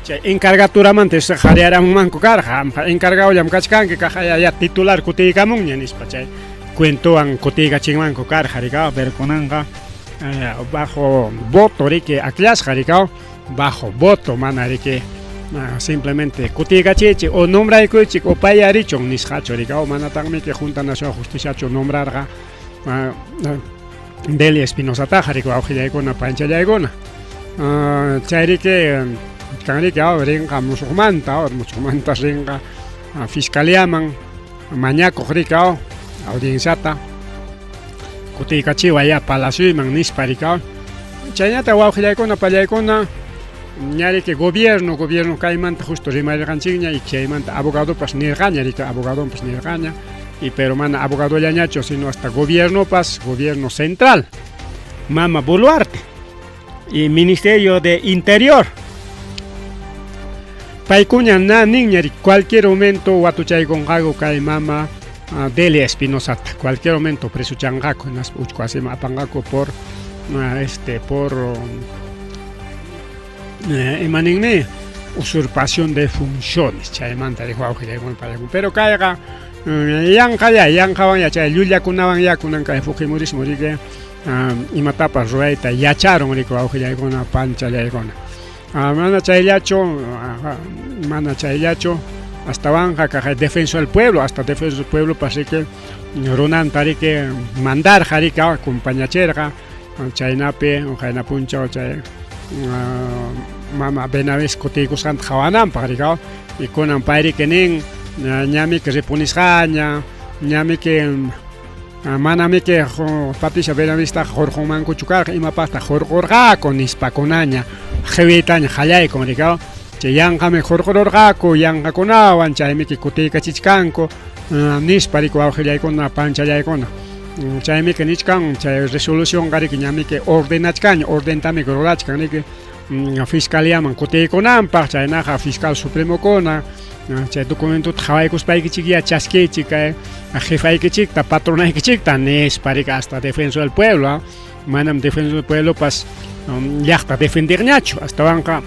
chay encargaturamantes qhariaramunmanku karqa encargado llam kachkanki ya titular kutiykamunña nispa chay cuentowan kutiykachinmanku karqa rikaw pero kunanqa bajo voto riki akllashqa rikaw bajo voto mana riki simplemente kutiykachichik o nombraykuychik o payarichun nisqachu rikaw manatanmi que Junta Nacional Justiciachu nombrarqa Delia Espinosa-taqa rikaw wawqillaykuna panchallaykuna chayriki kanriki rinqa musuqmanta rinqa fiscaliaman mañakuq rikaw audienciata kutiykachiwa ya palacioman nispa rikaw chayñata wawqillaykuna pallaykuna ñariki gobierno kaymanta justo rimarirqanchikña y chaymanta abogadopas nirqaña rika abogadonpas nirqaña y pero mana abogadollañachu sino hasta gobierno central Mama Boluarte y Ministerio de Interior paykuña niña cualquier momento watuchaykunqaku kay mama Delia Espinosa cualquier momento presuchanqaku nas uchkuasima apanqaku por imaninmi usurpación de funciones chaymanta riq wawqillaykuna pallaykuna pero kayqa yanqawan chay llullakunawan yakunan kay Fujimorismo riki imatapas rurayta yacharon riki wawqillaykuna panchallaykuna mana chayllachu astawanqa kay Defensor del Pueblo hasta Defensor del Pueblo pasiki runanta riki mandarqa riki acompañachirqa chaynapi qayna punchaw chay mama Benavides kutiykusqanta qhawananpaq rikaw y kunan pay riki nin ñami que repunisqaña ñami que manami que Patricia Benavidista jorqonmankuchu karqa imapaqta jorqurqaku nispakunaña qhiwitaña qallaykun rikaw chay yanqami jorqururqaku yanqakunawan chaymi que kutiykachichkanku nispa riki wawqillaykuna panchallaykuna chaymi que nichkan chay resolución riki ñami que ordenachkaña ordentami rurachkan riki fiscaliaman kutiykunanpaq chaynaqa fiscal supremokuna chay documento qhawaykuspaykichik ya chaskiychik kay jefaykichikta patronaykichikta nispa riki hasta Defensor del Pueblo manam Defensor del Pueblo pas llaqta defenderñachu astawanqa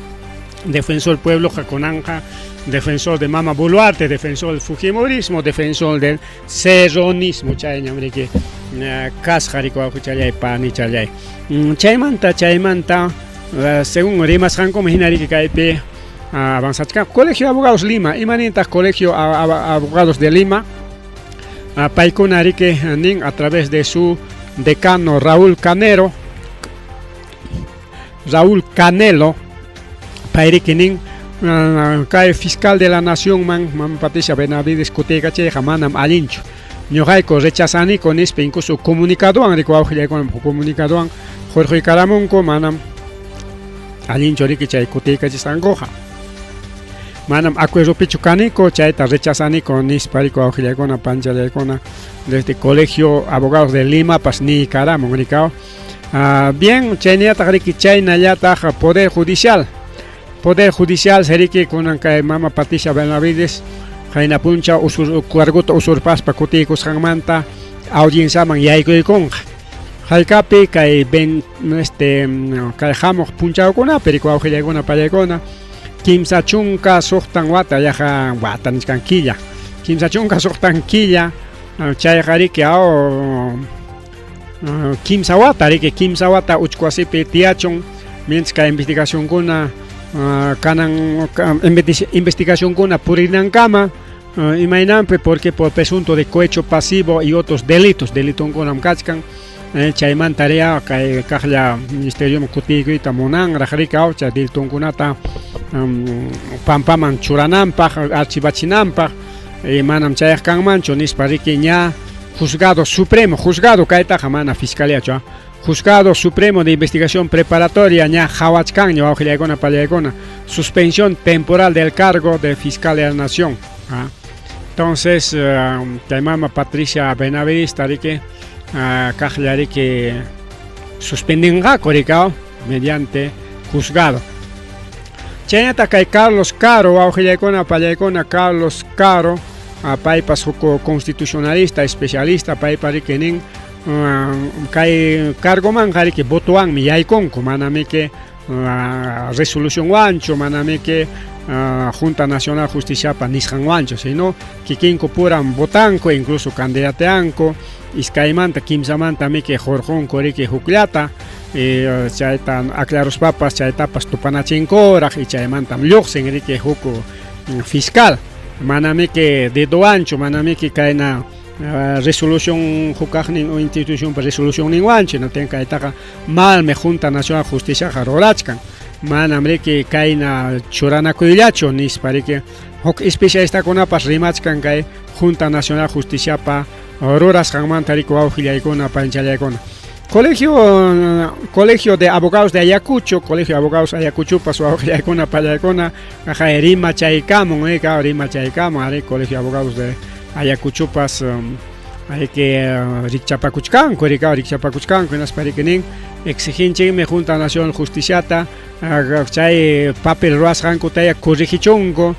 Defensor del Pueblo kunanqa defensor de Mama Boluarte defensor del Fujimorismo defensor del serronismo chayñam riki kasqa riki wawqichallay panichallay chaymanta según rimasqankumi hina riki kaypi avanzachkan Colegio de Abogados Lima imanintaq Colegio Abogados de Lima paykuna riki nin a través de su decano Raúl Canelo pay riki nin kay fiscal de la nación man Patricia Benavides kutiykachiyqa manam allinchu ñuqayku rechazaniku nispa incluso comunicadowan riku awqillaykunaman comunicadowan hurquykaramunku manam allinchu riki chay kutiykachisqankuqa manam acuerdopichu kaniku chayta rechazaniku nispa riku awqillaykuna panchallaykuna desde Colegio Abogados de Lima pas ni karamun rikaw bien chayniyataq riki chaynallataq Poder Judicial seriki kunan kay mama Patricia Benavides qayna puncha carguta usurpaspa kutiykusqanmanta audienciaman yaykuykunqa Jalkapi kay kay hamuq punchawkunapi riku awqillaykuna pallaykuna kimsa chunka suqtan wata yaqa wata nisqan killa kimsa chunka suqtan killa chayqa riki kimsa wata uchkuwasipi tiyachun mientras kay investigacionkuna kanan investigacionkuna purinankama imaynanpi porque por presunto de cohecho pasivo y otros delitonkunam kachkan chaymanta ria kay kaqlla ministerio kutiykuyta munanraq rikaw chay delitonkunata pampaman churananpaq archivachinanpaq manam chayaq kanmanchu nispa riki ña juzgado kaytaqa mana fiscaliachu Juzgado Supremo de Investigación Preparatoria ña hawachkanña awqillaykuna pallaykuna suspensión temporal del cargo de fiscal de la nación entonces kay mama Patricia Benavides riki kaqlla riki suspendinqaku rikaw mediante juzgado chaynata kay Carlos Caro awqillaykuna pallaykuna Carlos Caro paypas huk constitucionalista especialista paypa riki nin kay cargomanqa riki votowanmi yaykunku manami que resolución wanchu manami que Junta Nacional Justiciapa nisqanwanchu sino kikinku puran votanku incluso candidateanku iskaymanta kimsamanta miki hurqunku riki hukllata chayta aclaruspapas chaytapas tupanachinkuraq y chaymantam lluqsin riki huk fiscal manami que dedowanchu manami que kayna resolución hukaqnin o institución resolución ninwanchu no ten kaytaqa malmi Junta Nacional Justiciaqa rurachkan manam riki kayna churanakuyllachu nispa riki huk especialistakunapas rimachkan kay Junta Nacional Justiciapa rurasqanmanta riku awqillaykuna panchallaykuna Colegio de Abogados de Ayacucho Colegio de Abogados Ayacuchupas awqillaykuna pallaykuna kay rimachaykamun rimachaykamun ari Colegio de Abogados de Ayacuchupas rikchapakuchkanku rikchapakuchkanku hinaspa rikinin exiginchikmi Junta Nacional Justiciata chay papel ruwasqankutaya corrigichunku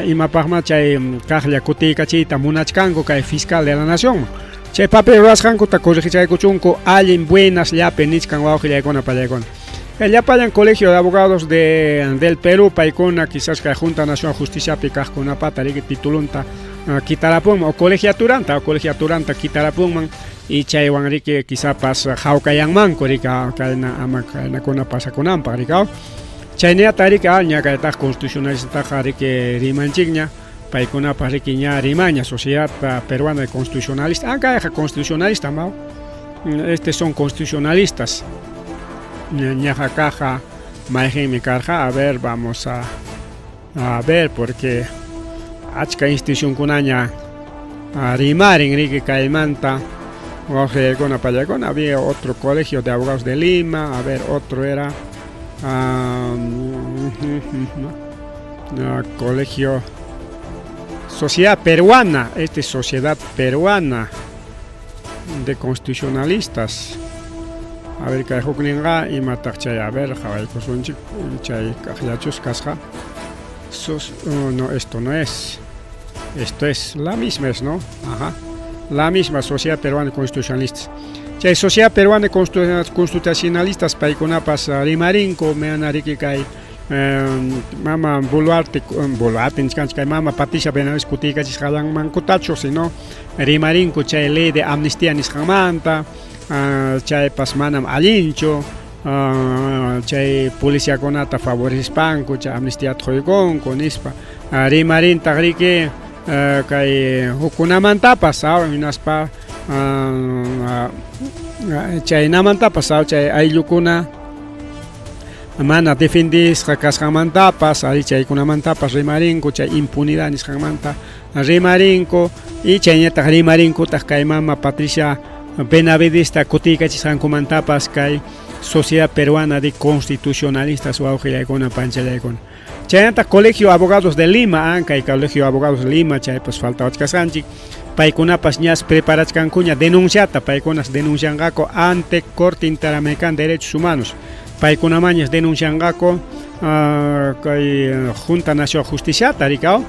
imapaqma chay kaqlla kutiykachiyta munachkanku kay fiscal de la nación chay papel ruwasqankuta corrigichaykuchunku allin buenas llapi nisqan wawqillaykuna pallaykuna llapayan Colegio de Abogados del Perú paykuna quizás kay Junta Nacional Justiciapi kaqkunapata riki titulunta quitarapunman o colegiaturanta quitarapunman y chaywan riki quizás hawkayanmanku rika kaynakuna pasakunanpaq rikaw chayniyata riki ña kaytaq constitucionalista riki rimanchikña paykunapas riki ña rimaña Sociedad Peruana de Constitucionalistas kayqa constitucionalista maw son constitucionalistas ñaqa kaqa mayqinmi karqa a ver vamos a ver porque achka institucionkunaña rimarin riki kaymanta wawqillaykuna pallaykuna había otro Colegio de Abogados de Lima a ver otro era Colegio Sociedad Peruana Sociedad Peruana de Constitucionalistas a ver kay hukninqa imataq chay a ver qhawaykusunchik chay kaqllachus kasqa no esto no es esto es la misma ¿no? La misma Sociedad Peruana de Constitucionalistas chay Sociedad Peruana de Constitucionalistas paykunapas rimarinko meana riki kay mama Boluarte nisqanchik kay mama Patricia Benavides kutiykachisqallanmankutachu sino rimarinko chay ley de amnistía nisqanmanta chaypas manam allinchu chay policiakunata favorispanku chay amnistiata quykunku nispa rimarintaq riki kay hukunamantapas hinaspa chaynamantapas chay ayllukuna mana defendisqa kasqanmantapas ari chaykunamantapas rimarinku chay impunidad nisqanmanta rimarinku y chayñataq rimarinkutaj kay mama Patricia Benavidista kutiykachisqankumantapas kay Sociedad Peruana de Constitucionalistas wawqillaykuna panchallaykuna chayñataq Colegio Abogados de Lima kay Colegio Abogados de Lima chaypas faltawachkasqanchik paykunapas ñas preparachkankuña denunciata paykunas denuncianqaku ante Corte Interamericana de Derechos Humanos paykunamañas denuncianqaku kay Junta Nacional Justiciata rikao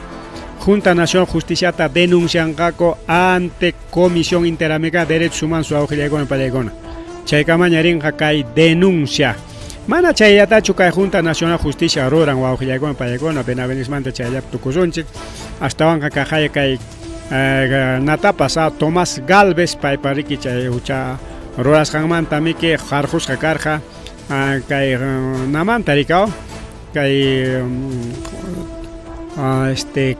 Junta Nacional Justiciata denuncianqaku ante Comisión Interamericana de Derechos Humanos wawqillaykuna pallaykuna chaykamaña rinqa kay denuncia mana chaylatachu kay Junta Nacional Justicia ruran wawqillaykuna pallaykuna Benavinismanta chayllapi tukusunchik ashtawanqa kajaya kay natapas Tomás Galvez paypa riki chay ucha rurasqanmanta miki qarqusqa karqa kay namanta rikao kay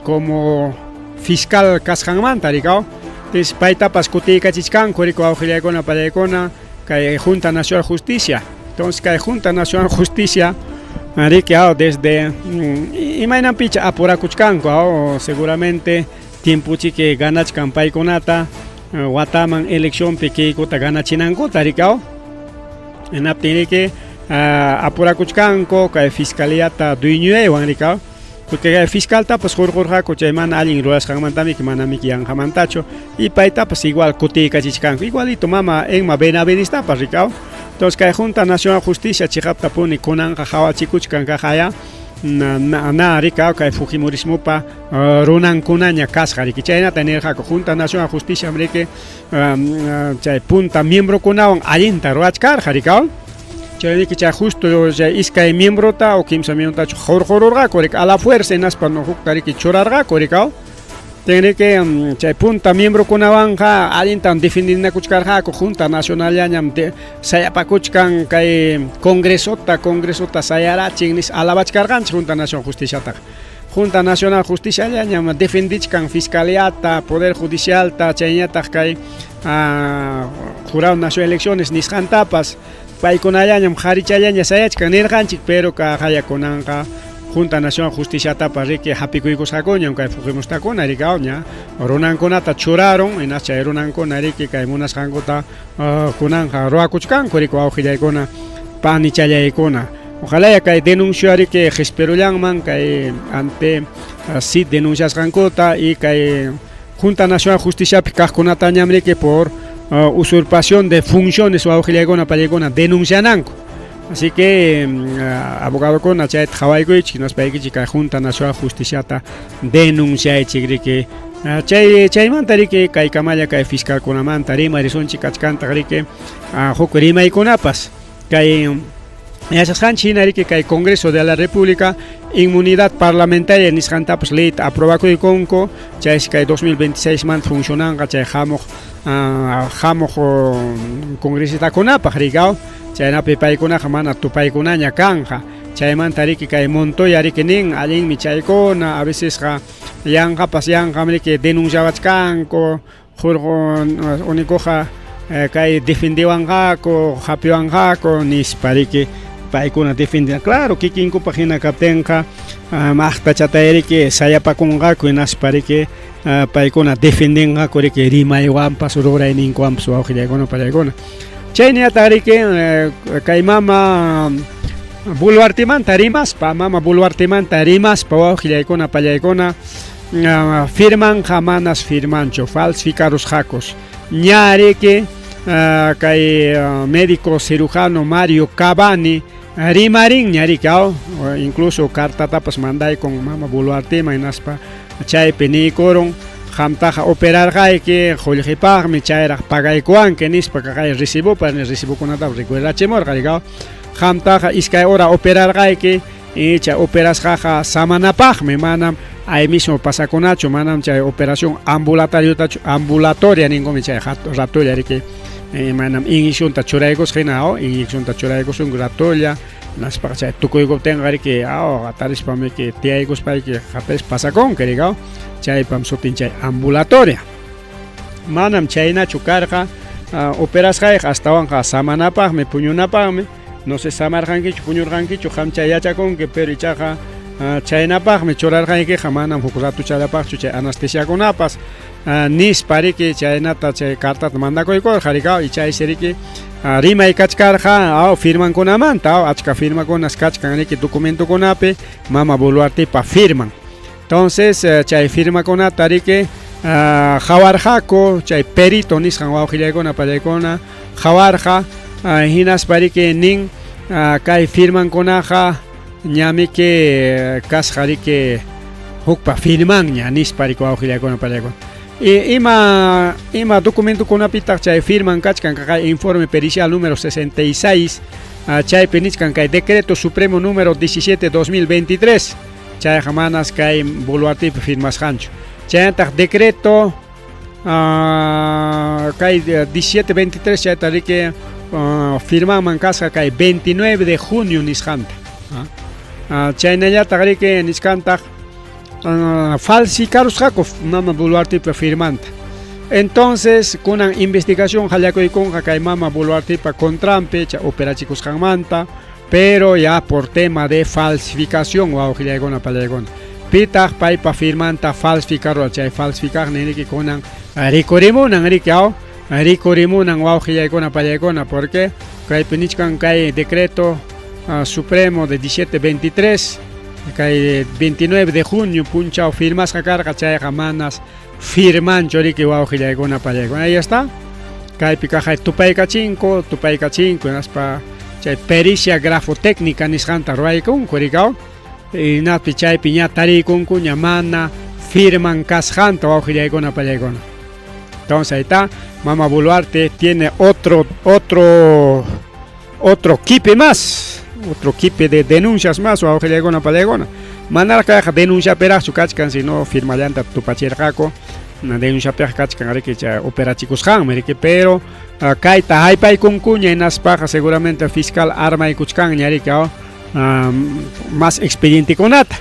como fiscal kasqanmanta rikao tis paytapas kutiykachishkanku riku wawqillaykuna pallaykuna kay Junta Nacional Justicia entonces kay Junta Nacional Justicia riki desde imaynanpicha apurakuchkanku seguramente tiempuchi que ganachkan paykunata wataman eleccionpi kaykuta ganachinankuta rikao enaptin que apurakuchkanku kay fiscaliata dueñowan rikao porque kay fiscaltapas hurqurqaku chay mana allin rurasqanmantami manami yanqamantachu y paytapas igual kutiykachishkanku igualito mama Emma Benavidistapas rikao entonces kay Junta Nacional Justicia chiqapta puni kunanqa hawachikuchkan kajaya na rikao kay Fujimorismopa runankunaña kasqa riki chaynata nirqaku Junta Nacional Justicia riki chay punta miembro kunawan allinta ruachkarqa rikao chayniki chay justo chay iskay miembrota o kimsa miembrota hurqururqaku riki a la fuerza naspa no hukta riki churarqaku rikao tiene que chay punta miembro kunawanqa allintan defendinakuchkarqaku Junta Nacional ñam sayapakuchkan kay congresota sayarachin nis alabachkarqanchik Junta Nacional Justiciata Junta Nacional Justicia ñam defendichkan fiscaliata Poder Judicialta chayñataq kay Jurado Nacional Elecciones nisqantapas paykunallañam qharichallaña sayachkan nirqanchik pero qayakunanqa Junta Nacional Justiciatapas riki hapikuykusqakuñam kay Fujimoristakuna rikawña runankunata churaron enas chay runankuna riki kay munasqankuta kunanqa ruwakuchkanku riku wawqillaykuna panichallaykuna ojalá kay denuncia riki qhispirullanman kay ante CID denunciasqankuta y kay Junta Nacional Justiciapi kaqkunatañam riki por usurpación de funciones wawqillaykuna pallaykuna denunciananku así que abogado con chay hawaykuychik naspaykichik kay Junta Nacional Justiciata denunciaychik riki chaymanta riki kay kamalla kay fiscalkunamanta rimarisunchik kachkanta riki huk rimaykunapas kay yachasqanchik hina riki kay Congreso de la República inmunidad parlamentaria nisqantapas leyta aprobakuykunku chay kay 2026 man funcionanqa chay hamuq congresitakunapaq rikao chaynapi paykunaqa mana tupaykunaña kanja chaymanta riki kay Montoya riki nin allinmi chaykuna a vecesqa yanqapas riki denunciawachkanku unikuqa kay defendiwanqaku hapiwanqaku nispa riki paykuna defendina claro kikinkupa hina kaptinqa maqtachatay riki sayapakunqaku hinaspa riki paykuna defendinqaku riki rimaywanpas rurayninkuwanpas wawqillaykuna pallaykuna chayñataq riki kay mama Boluartemanta rimaspa wawqillaykuna pallaykuna firmanqa manas firmanchu falsificarusqakus ña riki kay médico cirujano Mario Cavani rimarinña riki incluso cartatapas mandaykun mama Boluartema hinaspa chaypi niykurun qamtaqa operarqayki qullqipaqmi chayraq pagaykuwanki nispa kay recibokunatapas recuerdachimurqa rikao qamtaqa iskay hora operarqayki y chay operasqaqa samanapaqmi manam ahí mismo pasakunachu manam chay operación ambulatoria ninkumi chay ratulla riki manam inyeccionta churaykusqa hina inyeccionta churaykusun ratulla naspa chay tukuykuptinqa riki atarispamiki tiyaykuspayki hapis pasakunki rikao chaypam sutin chay ambulatoria manam chaynachu karqa operasqayqa astawan samanapaqmi puñunapaqmi no sé samarqankichu puñurqankichu hamcha yachakunki pero ichaqa chaynapaqmi churarqanki manam huk ratu chayapaqchu chay anestesiakunapas nispariki chaynata chay cartata mandakuykur qharikaw y chay siriki rimay kachkarqa firmankunamanta achka firmakunas kachkanriki documentokunapi mama Boluartepa firman. Entonces chay firmakunata riki jawarqaku chay perito nisqan wawqillaykuna pallaykuna jawarqa hinaspariki nin kay firmankunaqa ñamiki kasqariki hukpa firmanña nispariki wawqillaykuna pallaykuna y ima documentokunapitaq chay firman kachkan kay informe pericial número 66 chaypi nisqan kay decreto supremo número 17/2023 chayqa manas kay Boluartepi firmasqanchu chaynataq decreto kay 17/23 chayta riki firmanman kasqa kay 29 de junio nisqanta chaynallataq riki nisqantaq falsificarusqaku mama Boluartepa firmanta. Entonces kunan investigación hallakuykunqa kay mama Boluartepa contrampi chay operachikusqanmanta pero ya por tema de falsificación wawqillaykuna pallaykuna pitaq paypa firmanta falsificarwa chay falsificaqnin riki kunan rikurimunan riki rikurimunan wawqillaykuna pallaykuna porque kaypi nisqan kay decreto supremo de 17/23 kay 29 de junio punchaw firmasqa karqa chayqa manas firmanchu riki wawqillaykuna pallaykuna ahí está kaypi kaqay tupaykachinku naspa chay pericia grafotécnica nisqanta ruaykunku rikaw inapi chaypi ña tariykunku ña mana firman kasqanta wawqillaykuna pallaykuna. Entonces ahí está, mama Boluarte tiene otro kipe más, otro kipe de denuncias más wawqillaykuna pallaykuna. Manarqa denuncia peraqchu kachkan sino firmallanta tupachirqaku denuncia peraq kachkan riki chay operachikusqanmi riki pero kayta haypaykunkuña hinaspaqa seguramente fiscal armaykuchkanña riki más expedientekunata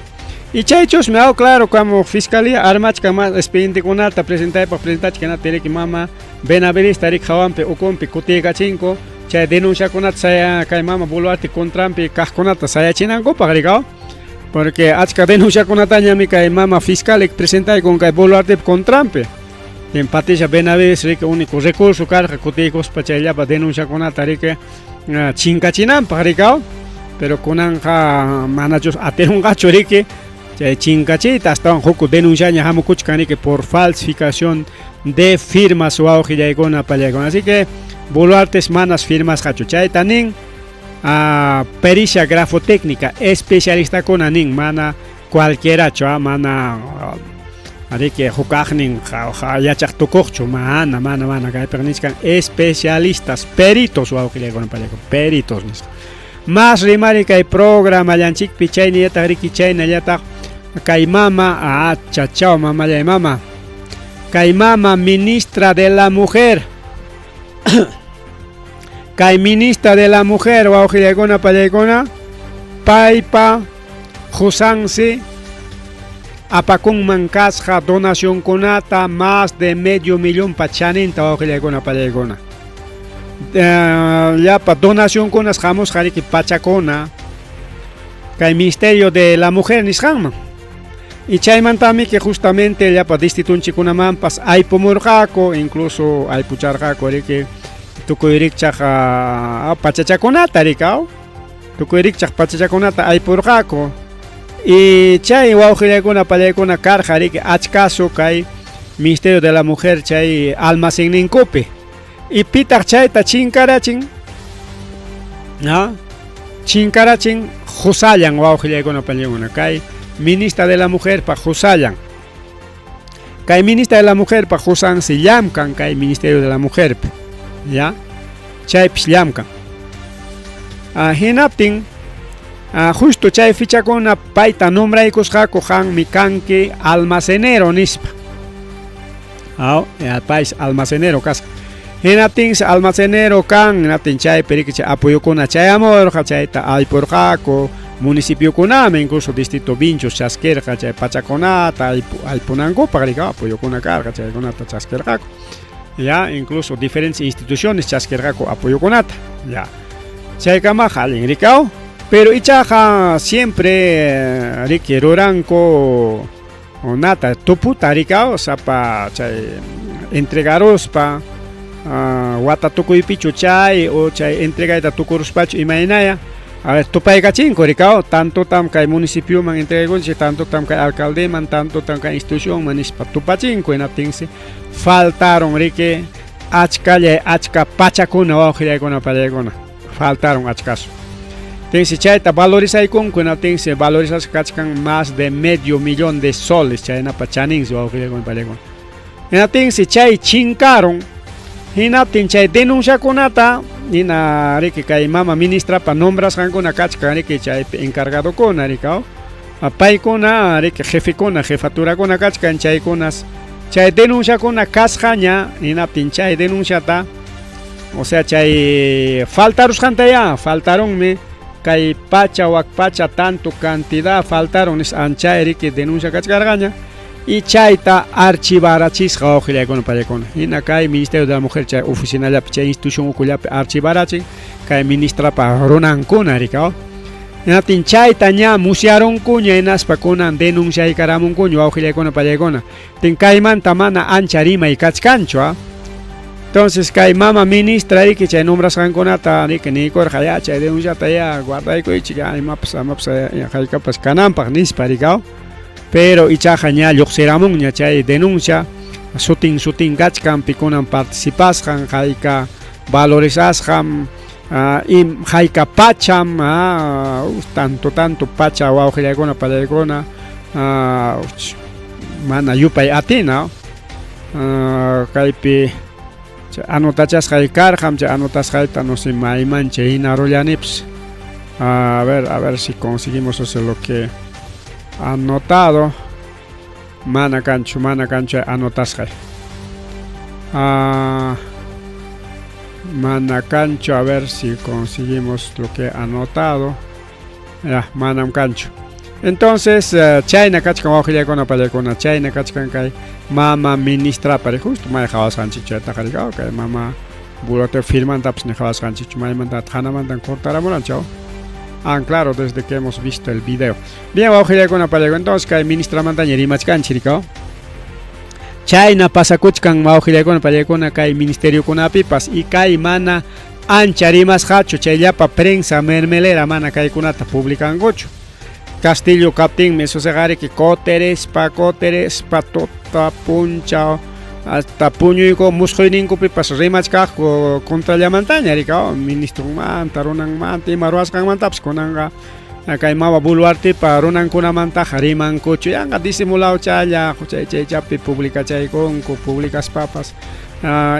y chaychusmi claro como fiscalía armachkan más expedientekunata presentachkanata riki mama Benavides riki hawanpi ukunpi kutiykachinku chay denunciakunata kay mama Boluarte contrampi kaqkunata sayachinankupak riki porque achka denunciakunata ñami kay mama fiscal presentaykun kay Boluartepa contrampi en Patricia Benavides riki único recurso karqa kutiykuspa chayllapa denunciakunata riki chinkachinanpaq riki pero kunanqa manachus atirunqachu riki chay chinkachiyta astawan huk denunciaña hamukuchkan riki por falsificación de firmas wawqillaykuna pallaykuna así que Boluartes manas firmasqachu chayta nin pericia grafotécnica especialista kuna nin mana cualquierachu mana riki hukaqnin yachaq tukuqchu mana kaypiqa nisqan especialistas peritos wawqillaykuna pallaykuna peritos nisqa más rimari kay programa llanchikpi chaynallataq riki chaynallataq kay mama chachao mamallay mama kay mama ministra de la mujer kay ministra de la mujer wawqillaykuna pallaykuna paypa husansi apakunman kasqa donacionkunata más de medio millón chaninta wawqillaykuna pallaykuna llapa donacionkunas hamusqa riki pachakuna kay ministerio de la mujer nisqanman y chaymantami que justamente llapa distritunchikunamanpas aypumurqaku incluso aypucharqaku riki tukuy rikchaq pachachakunata rikaw tukuy rikchaq pachachakunata aypurqaku y chay wawqillaykuna pallaykuna karqa riki achkasu kay ministerio de la mujer chay almacenninkupi y pitaq chayta chinkarachin husallan wawqillaykuna pallaykuna kay ministra de la mujer pa husallan kay ministra de la mujer pa husansi llamkan kay ministerio de la mujer ya chaypis llamkan hinaptin justo chay fichakuna payta nombraykusqaku hanmi kanki almacenero nispa país almacenero kasqa hinaptin almacenero kan hinaptin chaypi riki chay apuyukuna chayamurqa chayta aypurqaku municipiokunami incluso distrito Vinchos chasquirqa chay pachakunata aypunankupaq riki apuyukuna karqa chaykunata chasquirqaku ya incluso diferentes instituciones chasquirqaku apuyukunata ya chaykama halin rikao, pero ichaja siempre riki ruranko nata tuputa rikao sapa chay entregarospa wata tukuypichu chay o chay entregaita tukuruspachu imaynaya. A ver, tupay kachinko rikao, tanto tam kay municipio man entregunchi, tanto tam kay alcalde man, tanto tam kay institución man ispa tupachinko inatinsi faltaron rike achka pachakuna wawqillaykuna pallaykuna faltaron achkaso. Tensi chayta valorizaykunku inatinsi valorizas kachkan más de medio millón de soles chaynapa chaninsi wawqillaykuna pallaykuna. Inatinsi chay chinkaron hinatin chay denunciakunata nina riki kay mama ministra pa nombras kankuna kachka riki chay encargado kuna rikao paykuna riki jefikuna jefatura kachka chaykunas chay denunciakuna kasqaña hinatin chay denunciata o sea chay faltaronme kay pacha wak pacha tanto cantidad faltaron es anchay riki denuncia kachkargaña y chayta archivarachisqa wawqillaykuna pallaykuna hina kay Ministerio de la Mujer chay oficinallapi chay institución ukullapi archivarachin kay ministrapa runankuna rikao hinatin chayta ña musyaronkuña hinaspa kunan denunciaykaramunkuña wawqillaykuna pallaykuna tin kaymanta mana ancha rimay kachkanchu entonces kay mama ministra riki chay nombrasqankunata riki nikurqa ya chay denunciata ya guardaykuychik imapas haykapas kananpaq nispa rikao pero ichaja ña lluqsiramunña chay denuncia sutin kachkanpi kunan participasqan hayka valorizasqan hayka pacham tanto pacha wawqillaykuna pallaykuna mana yupay atina kaypi anotachasqay karqan chay anotasqayta no sé maymancha hina rullanipas a ver si conseguimos hacer lo que anotado mana cancho anotasqay mana cancho a ver si conseguimos lo que anotado ya manam cancho entonces chayna kachkan wawqillaykuna pallaykuna chayna kachkan kay mama ministra pare justo may hawasqanchik chayta qarikao kay mama burote firmantapas ni hawasqanchik maymanta hanamantan cortaramunanchaw. Claro, desde que hemos visto el video. Bien, wawqillaykuna pallaykuna entonces kay ministra mantaña rimachkanchik rikao. Chayna pasakuchkan wawqillaykuna pallaykuna kay ministerio kunapipas y kay mana ancha rimasqachu chayllapa prensa mermelera mana kaykunata publicankuchu. Castillo kaptinmi suseqariki coterespa tota puncha hasta puñuyko musquyninkupipas rimachkaqku contrallamantaña rikao ministrumanta runanmanta ima ruwasqanmantapas kunanqa kay mama buluartipa runankunamantaqa rimankuchu yanqa disimulado chaylla chayllapi publicachaykunku publicaspapas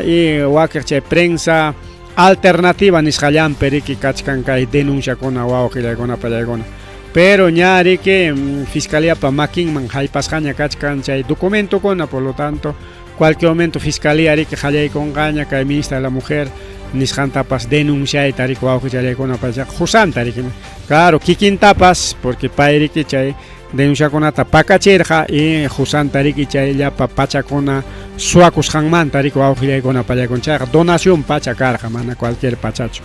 y wakiq chay prensa alternativa nisqallanpi riki kachkan kay denunciakuna wawqillaykuna pallaykuna pero ña riki fiscalía pa makinman haypasqaña kachkan chay documentokuna por lo tanto cualquier momento fiscalía riki qallaykunqaña kay ministra de la mujer nisqantapas denunciayta riki wawqillaykuna jusanta riki claro kikintapas porque pay riki chay denunciakunata pakachirqa y jusanta riki chayllapa pachakuna suwakusqanmanta riki wawqillaykuna pallaykuna chayqa donación pacha karqa mana cualquier pachachu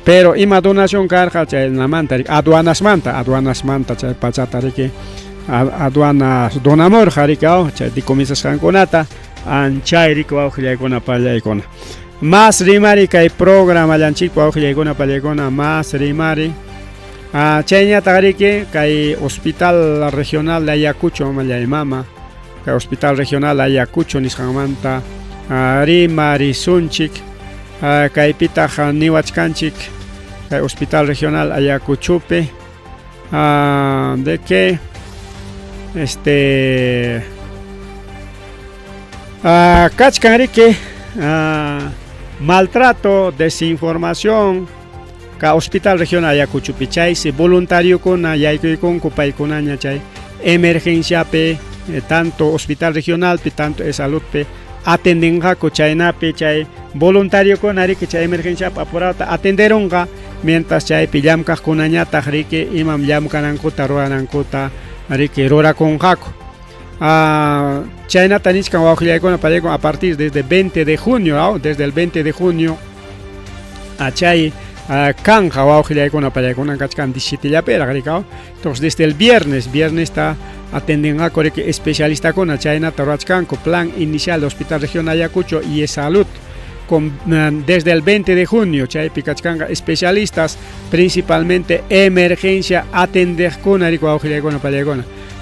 pero ima donación karqa chaynamanta riki aduanasmanta chay pachata riki aduanas donamorqa rikao chay decomisasqankunata anchay riki wawqillaykuna pallaykuna más rimari kay programa llanchikpa wawqillaykuna pallaykuna más rimari chayñataq riki kay hospital regional de Ayacucho mallaymama kay hospital regional de Ayacucho nisqanmanta rimarisunchik kaypitaq niwachkanchik kay hospital regional Ayacuchopi de que kachkan riki maltrato desinformación ka hospital regional Ayacuchopi chaysi voluntario kuna yaykuykunku paykunaña chay emergenciapi tanto hospital regionalpi tanto de saludpi atendenqaku chaynapi chay voluntario kuna riki chay emergenciapi apurata atenderonqa mientras chaypi llamkaqkunañataq riki imam llamkanankuta ruranankuta riki rurakunqaku chaynata nishkan wawqillaykuna pallaykuna a partir desde 20 de junio desde el 20 de junio chay canja waujillaykuna pallaykuna kachkan 17 rikao. Entonces desde el viernes está atenden a especialista con China Torachcanco, plan inicial del Hospital Regional Ayacucho y Salud. Desde el 20 de junio, chay pikachkanga especialistas, principalmente emergencia, atender con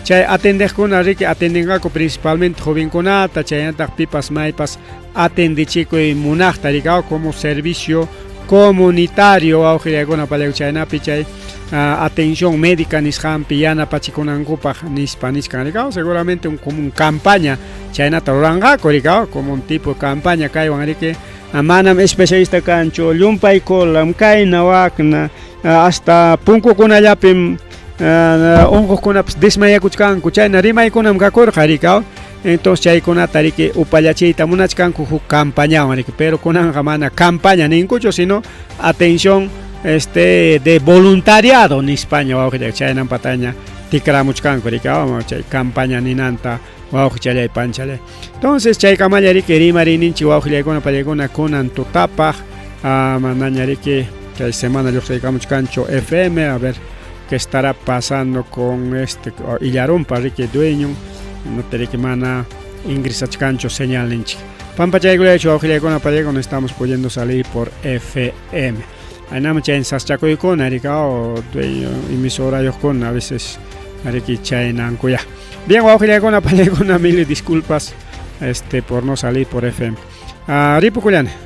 chay atender con atenden principalmente joven con ata, chay pipas maipas, atende chico y munachta como servicio comunitario, atención médica nishampi yana pachikunangupa nispaniscan, seguramente como un campaña, chayna torangako como un tipo de campaña que manam especialista cancho lumpay kolam kaina wakna hasta punko kuna yapim ongo kuna desmayakuchkan kuchayna rimay kunam kakor harikao. Entonces chay kuna tarike upallachita munachkan ku campaña pero kuna mana campaña nincucho sino atención de voluntariado en España chayna pataña tikramuchkan kurikao chay campaña ninanta wauchale panchale. Entonces chay kamayari que rimari ninchi wauchilaykuna palleguna kunan tutapa manañari que semana yo soy camuchcancho FM a ver qué estará pasando con Illarumpa rique dueño no te que mana ingresachcancho señal ninchi pampa chay gulecho wauchilaykuna palleguna estamos pudiendo salir por FM. Ainam chay saschakoykuna rikao dueño emisora yokun a veces ariki chay nankuya. Bien, wauchilaykuna palleguna mil disculpas por no salir por FM. Ripukullane.